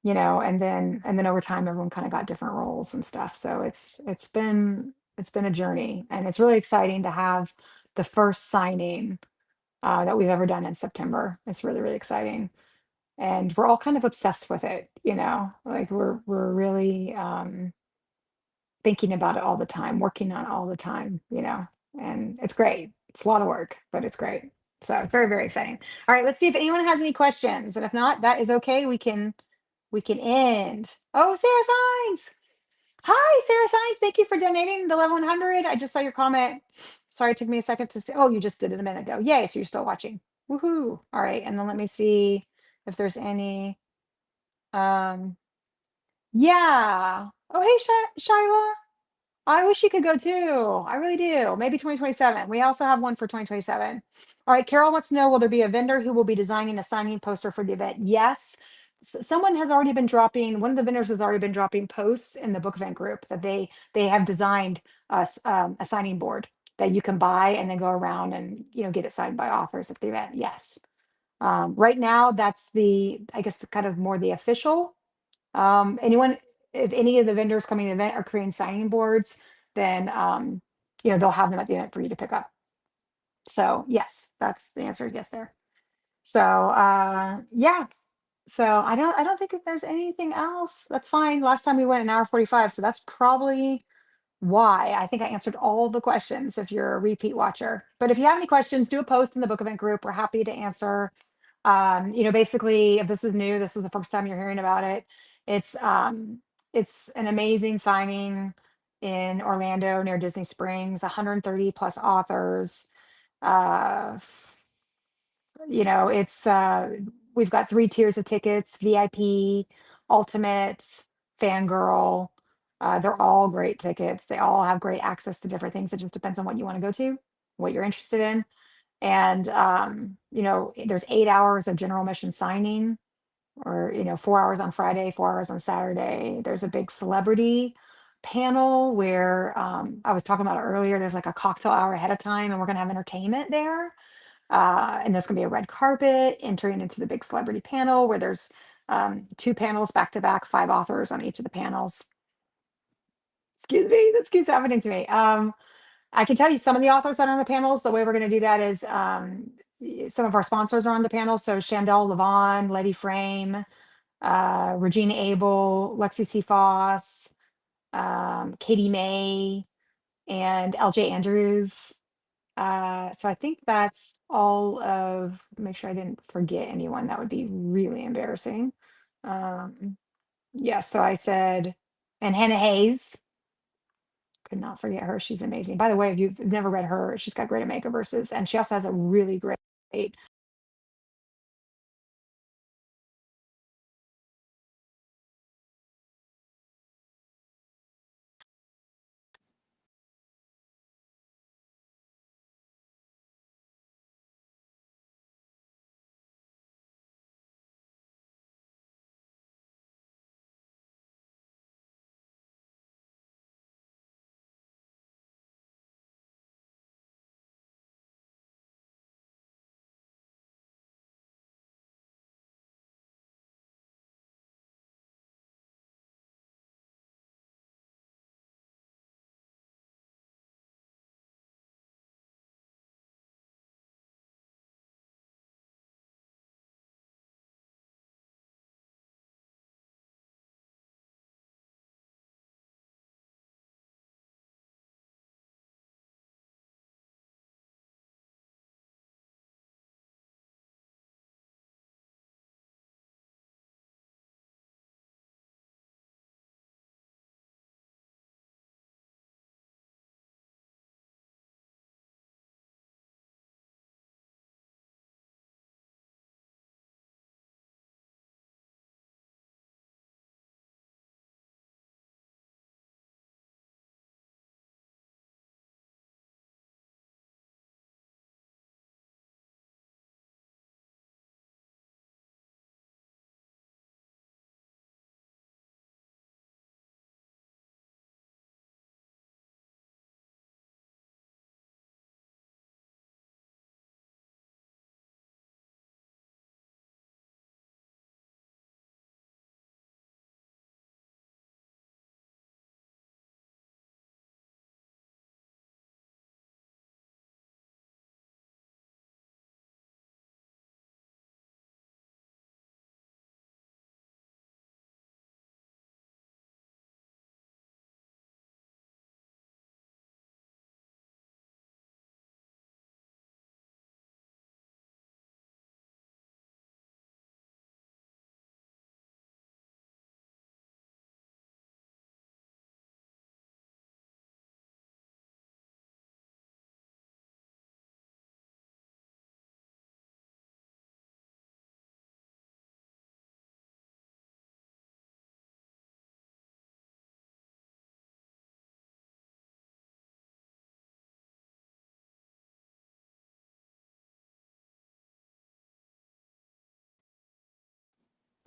you know, and then over time everyone kind of got different roles and stuff. So it's been a journey, and it's really exciting to have the first signing that we've ever done in September. It's really, really exciting. And we're all kind of obsessed with it, you know, like we're really thinking about it all the time, working on it all the time, you know, and it's great. It's a lot of work, but it's great. So it's very, very exciting. All right, let's see if anyone has any questions. And if not, that is okay. We can end. Oh, Sarah Sines. Hi, Sarah Sines. Thank you for donating the level 100. I just saw your comment. Sorry, it took me a second to say. Oh, you just did it a minute ago. Yay, so you're still watching. Woohoo. All right, and then let me see if there's any. Um, yeah. Oh, hey, Shyla. I wish you could go too. I really do. Maybe 2027. We also have one for 2027. All right, Carol wants to know, will there be a vendor who will be designing a signing poster for the event? Yes. Someone has already been dropping, one of the vendors has already been dropping posts in the book event group that they have designed a signing board that you can buy and then go around and, you know, get it signed by authors at the event. Yes. Right now, that's I guess, the kind of more the official. Anyone, if any of the vendors coming to the event are creating signing boards, then you know, they'll have them at the event for you to pick up. So yes, that's the answer. Yes, there. So yeah. So I don't think that there's anything else. That's fine. Last time we went an hour 45, so that's probably why. I think I answered all the questions if you're a repeat watcher. But if you have any questions, do a post in the book event group. We're happy to answer. You know, basically, if this is new, this is the first time you're hearing about it. It's um, it's an amazing signing in Orlando near Disney Springs. 130 plus authors. Uh, you know, it's we've got three tiers of tickets: VIP, Ultimate, Fangirl. They're all great tickets. They all have great access to different things. It just depends on what you want to go to, what you're interested in. And you know, there's 8 hours of general mission signing, or you know, 4 hours on Friday, 4 hours on Saturday. There's a big celebrity panel where I was talking about it earlier. There's like a cocktail hour ahead of time, and we're gonna have entertainment there. And there's gonna be a red carpet entering into the big celebrity panel where there's two panels back to back, five authors on each of the panels. Excuse me, this keeps happening to me. I can tell you some of the authors that are on the panels. The way we're going to do that is some of our sponsors are on the panel. So Chandel Levon, Letty Frame, Regina Abel, Lexi C. Foss, Katie May, and LJ Andrews. So I think that's all of, make sure I didn't forget anyone. That would be really embarrassing. Um, yeah, so I said, and Hannah Hayes. Could not forget her. She's amazing. By the way, if you've never read her, she's got great at makeovers, and she also has a really great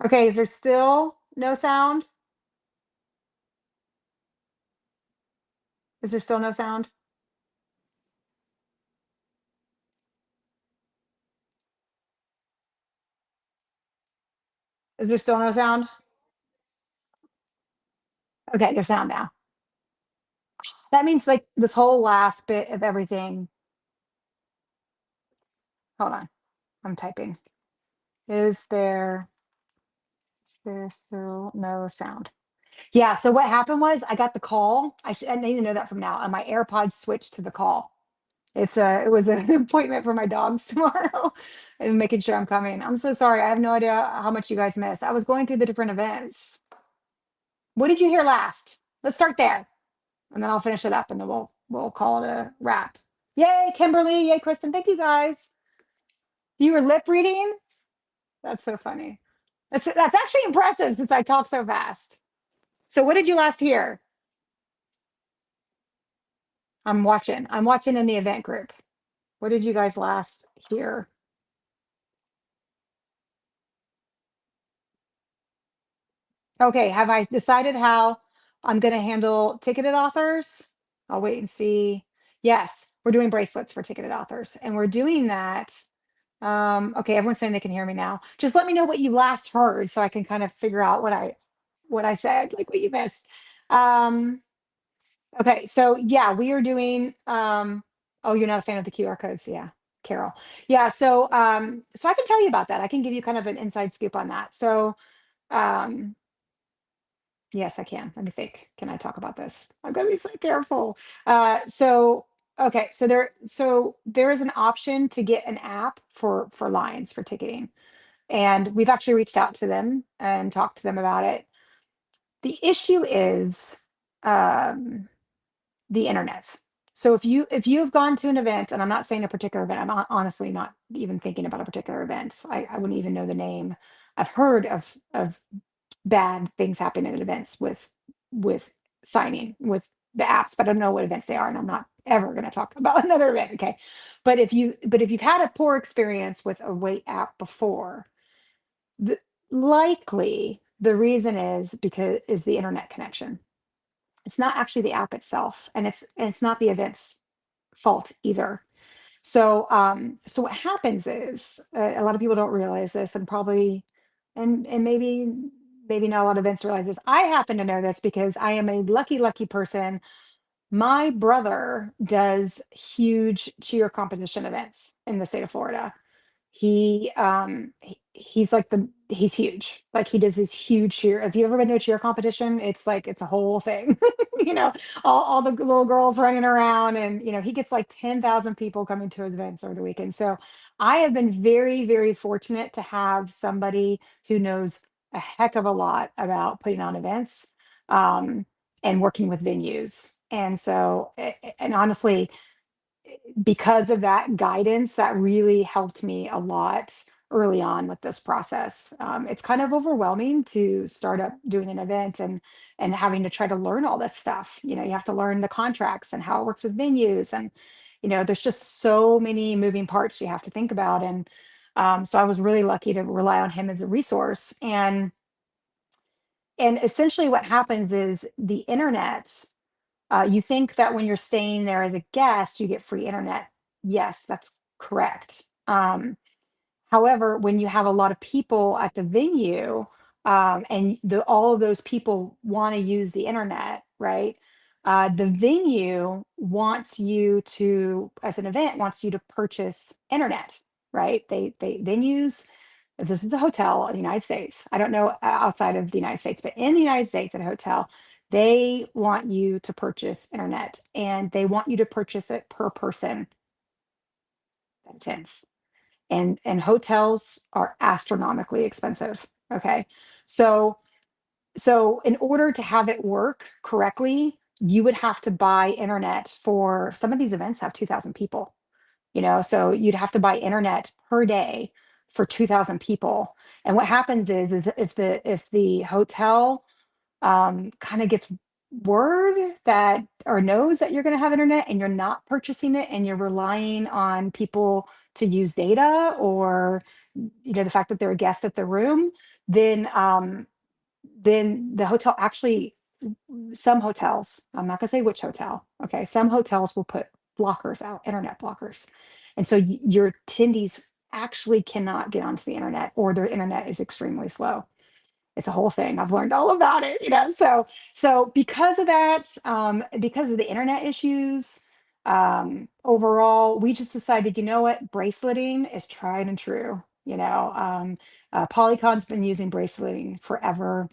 Okay, is there still no sound? Is there still no sound? Is there still no sound? Okay, there's sound now. That means like this whole last bit of everything. Hold on, I'm typing. Is there still no sound? Yeah, so what happened was I got the call. I need to know that from now. And my AirPods switched to the call. It was an appointment for my dogs tomorrow and making sure I'm coming. I'm so sorry. I have no idea how much you guys missed. I was going through the different events. What did you hear last? Let's start there. And then I'll finish it up and then we'll call it a wrap. Yay, Kimberly. Yay, Kristen. Thank you guys. You were lip reading? That's so funny. That's actually impressive since I talk so fast. So what did you last hear? I'm watching. I'm watching in the event group. What did you guys last hear? Okay, have I decided how I'm going to handle ticketed authors? I'll wait and see. Yes, we're doing bracelets for ticketed authors, and we're doing that. Okay, everyone's saying they can hear me now. Just let me know what you last heard so I can kind of figure out what I said, like what you missed. Um, okay, so yeah, we are doing oh, you're not a fan of the QR codes, yeah. Carol. Yeah, so I can tell you about that. I can give you kind of an inside scoop on that. So um yes, I can. Let me think. Can I talk about this? I'm gonna be so careful. Okay, so there is an option to get an app for Lines for ticketing, and we've actually reached out to them and talked to them about it. The issue is um, the internet. So if you have gone to an event, and I'm not saying a particular event, I'm honestly not even thinking about a particular event. I wouldn't even know the name. I've heard of bad things happen at events with signing with the apps, but I don't know what events they are, and I'm not ever going to talk about another event. Okay, but if you've had a poor experience with a wait app before, the, likely the reason is the internet connection. It's not actually the app itself, and it's not the event's fault either. So what happens is a lot of people don't realize this, and probably, and maybe not a lot of events realize this. I happen to know this because I am a lucky person. My brother does huge cheer competition events in the state of Florida. He's like he's huge. Like he does this huge cheer. If you've ever been to a cheer competition, it's like it's a whole thing. you know, all the little girls running around, and he gets like 10,000 people coming to his events over the weekend. So I have been very fortunate to have somebody who knows a heck of a lot about putting on events, um, and working with venues. And so, and honestly, because of that guidance, that really helped me a lot early on with this process. It's kind of overwhelming to start up doing an event and having to try to learn all this stuff. You have to learn the contracts and how it works with venues, and there's just so many moving parts you have to think about. And so I was really lucky to rely on him as a resource. And essentially, what happens is the internet. You think that when you're staying there as a guest, you get free internet. Yes, that's correct. However, when you have a lot of people at the venue, and all of those people want to use the internet, right? The venue wants you to, as an event, wants you to purchase internet, right? They venues. If this is a hotel in the United States, I don't know outside of the United States, but in the United States at a hotel, they want you to purchase internet, and they want you to purchase it per person. That's intense. And hotels are astronomically expensive. Okay. So so in order to have it work correctly, you would have to buy internet. For some of these events have 2,000 people, so you'd have to buy internet per day for 2,000 people. And what happens is if the hotel kind of gets word that or knows that you're going to have internet and you're not purchasing it and you're relying on people to use data or the fact that they're a guest at the room, then then the hotel actually, some hotels, I'm not going to say which hotel, okay, some hotels will put blockers out, internet blockers. And so your attendees actually cannot get onto the internet or their internet is extremely slow. It's a whole thing. I've learned all about it, so because of that, because of the internet issues, overall, we just decided, you know what, braceleting is tried and true. Polycon's been using braceleting forever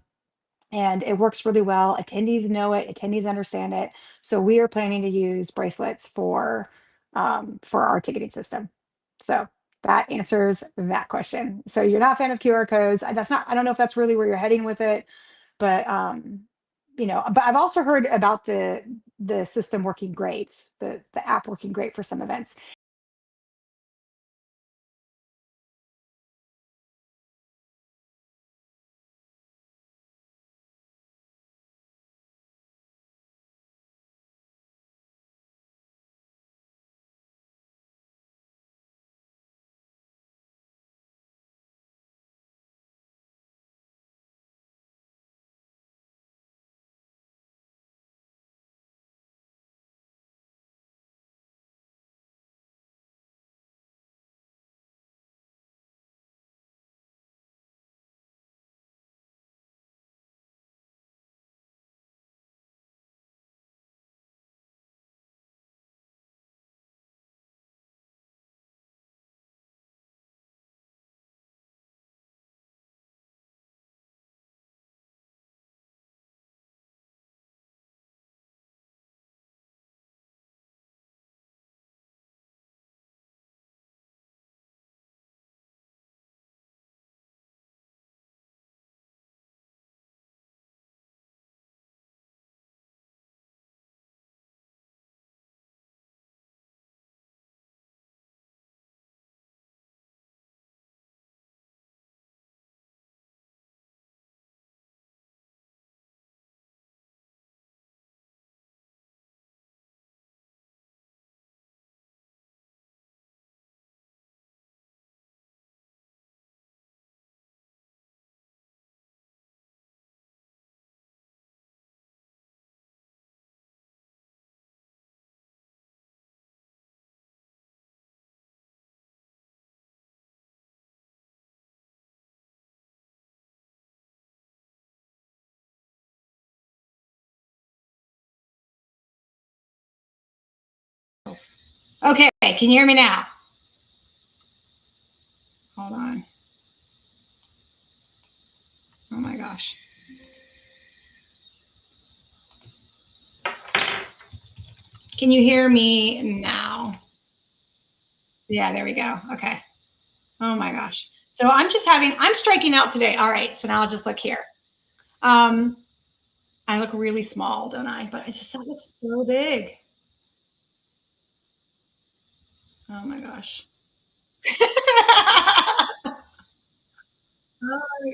and it works really well. Attendees know it, attendees understand it. So we are planning to use bracelets for our ticketing system. So that answers that question. So you're not a fan of QR codes. That's not, I don't know if that's really where you're heading with it, but but I've also heard about the system working great, the app working great for some events. Okay, can you hear me now? Hold on. Oh my gosh. Can you hear me now? Yeah, there we go. Okay. Oh my gosh. So I'm striking out today. All right. So now I'll just look here. Um, I look really small, don't I? But that looks so big. Oh my gosh. Oh my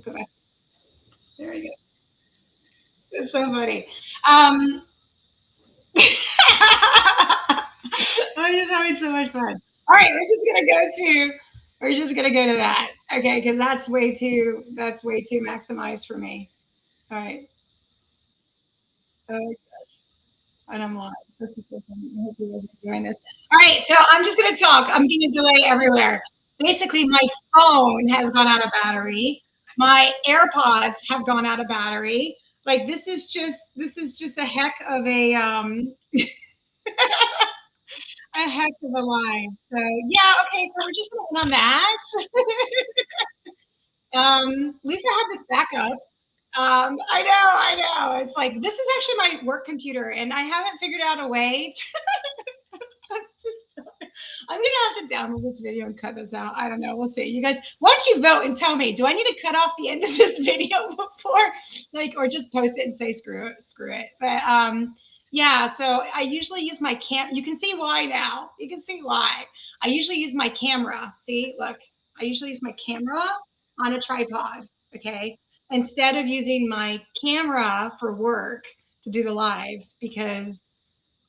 god. There we go. It's so funny. I'm just having so much fun. All right, we're just gonna go to that. Okay, because that's way too maximized for me. All right. Oh, and I'm live. This is so funny. I hope you guys are doing this. All right, so I'm just gonna talk. I'm getting a delay everywhere. Basically, my phone has gone out of battery. My AirPods have gone out of battery. Like this is just a heck of a heck of a line. So yeah, okay, so we're just gonna end on that. At least I have this backup. I know. It's like this is actually my work computer, and I haven't figured out a way I'm gonna have to download this video and cut this out. I don't know. We'll see. You guys, why don't you vote and tell me? Do I need to cut off the end of this video before, or just post it and say screw it? But yeah. So I usually use my cam. You can see why now. You can see why. I usually use my camera. See, look. I usually use my camera on a tripod. Okay. instead of using my camera for work to do the lives because,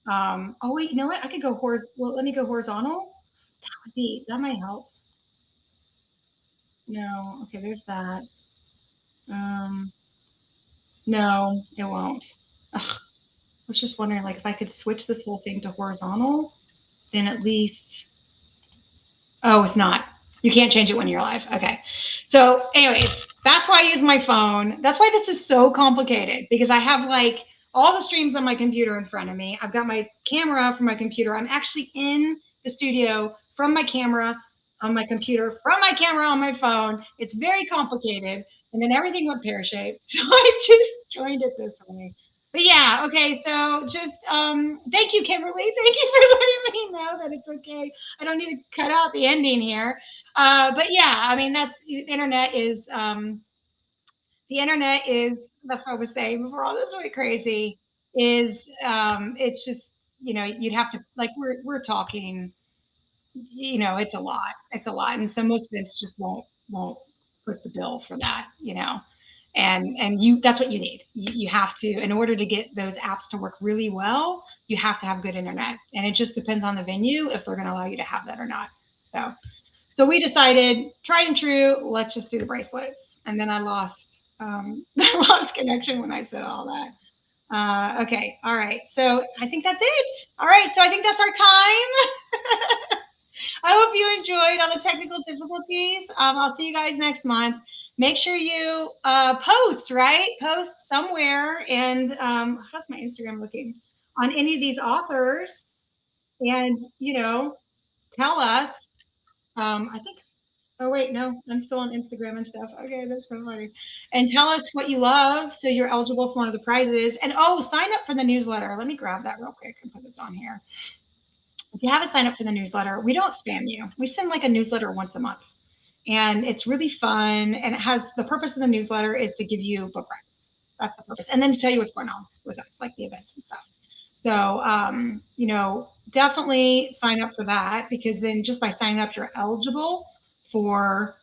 oh wait, you know what? I could go well, let me go horizontal. That might help. No, okay, there's that. Um, no, it won't. Ugh, I was just wondering, like, if I could switch this whole thing to horizontal, then at least. Oh, it's not. You can't change it when you're live. Okay. So, anyways, that's why I use my phone. That's why this is so complicated because I have like all the streams on my computer in front of me. I've got my camera from my computer. I'm actually in the studio from my camera on my computer, from my camera on my phone. It's very complicated. And then everything went pear-shaped. So I just joined it this way. But yeah, okay. So just thank you, Kimberly. Thank you for letting me know that it's okay. I don't need to cut out the ending here. But yeah, I mean that's the internet is that's what I was saying before all this went crazy. Is it's just you'd have to like we're talking it's a lot. It's a lot. And so most events just won't put the bill for that, and that's what you need. You have to, in order to get those apps to work really well, you have to have good internet. And it just depends on the venue if they're going to allow you to have that or not. So we decided, tried and true, let's just do the bracelets. And then I lost I lost connection when I said all that. Okay. All right. So I think that's it. All right. So I think that's our time. I hope you enjoyed all the technical difficulties. I'll see you guys next month. Make sure you post, right? Post somewhere. And how's my Instagram looking? On any of these authors. And, tell us. I think, oh, wait, no, I'm still on Instagram and stuff. Okay, that's so funny. And tell us what you love so you're eligible for one of the prizes. And, sign up for the newsletter. Let me grab that real quick and put this on here. If you haven't signed up for the newsletter, we don't spam you. We send like a newsletter once a month. And it's really fun. And it has the purpose of the newsletter is to give you book rights. That's the purpose. And then to tell you what's going on with us, like the events and stuff. So, definitely sign up for that because then just by signing up, you're eligible for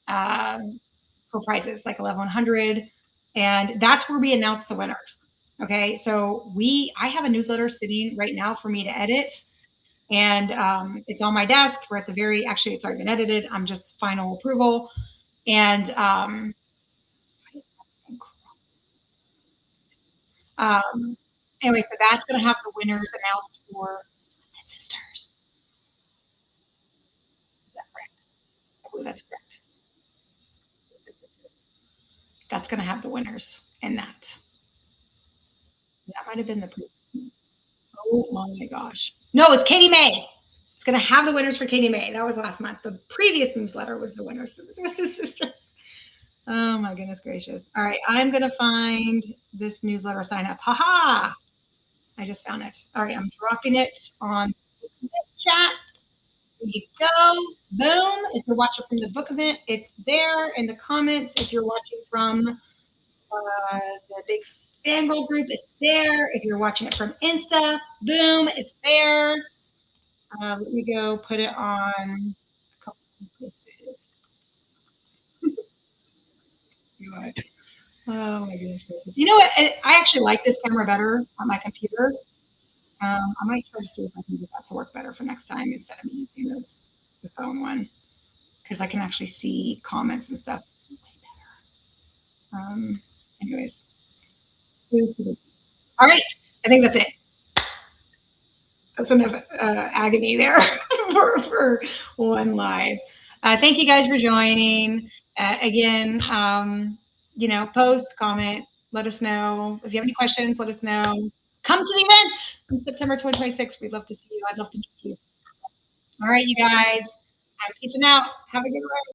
prizes like 1100. And that's where we announce the winners. Okay. So I have a newsletter sitting right now for me to edit. And it's on my desk. We're at the actually, it's already been edited. I'm just final approval. And anyway, so that's going to have the winners announced for Sisters. Is that correct? I believe that's correct. That's going to have the winners in that. That might have been the previous one. Oh my gosh. No, it's Katie May. It's going to have the winners for Katie May. That was last month. The previous newsletter was the winners for the Twisted Sisters. Oh my goodness gracious. All right. I'm going to find this newsletter sign up. Haha. I just found it. All right. I'm dropping it on the chat. There you go. Boom. If you're watching from the book event, it's there in the comments. If you're watching from the big FanGrrrl group, it's there. If you're watching it from Insta, boom, it's there. Let me go put it on a couple of places. Oh my goodness gracious. You know what? I actually like this camera better on my computer. I might try to see if I can get that to work better for next time instead of using the phone one because I can actually see comments and stuff way better. Anyways. All right. I think that's it. That's enough agony there for one live. Thank you guys for joining. Again, post, comment, let us know. If you have any questions, let us know. Come to the event on September 2026. We'd love to see you. I'd love to meet you. All right, you guys. I'm peacing out. Have a good one.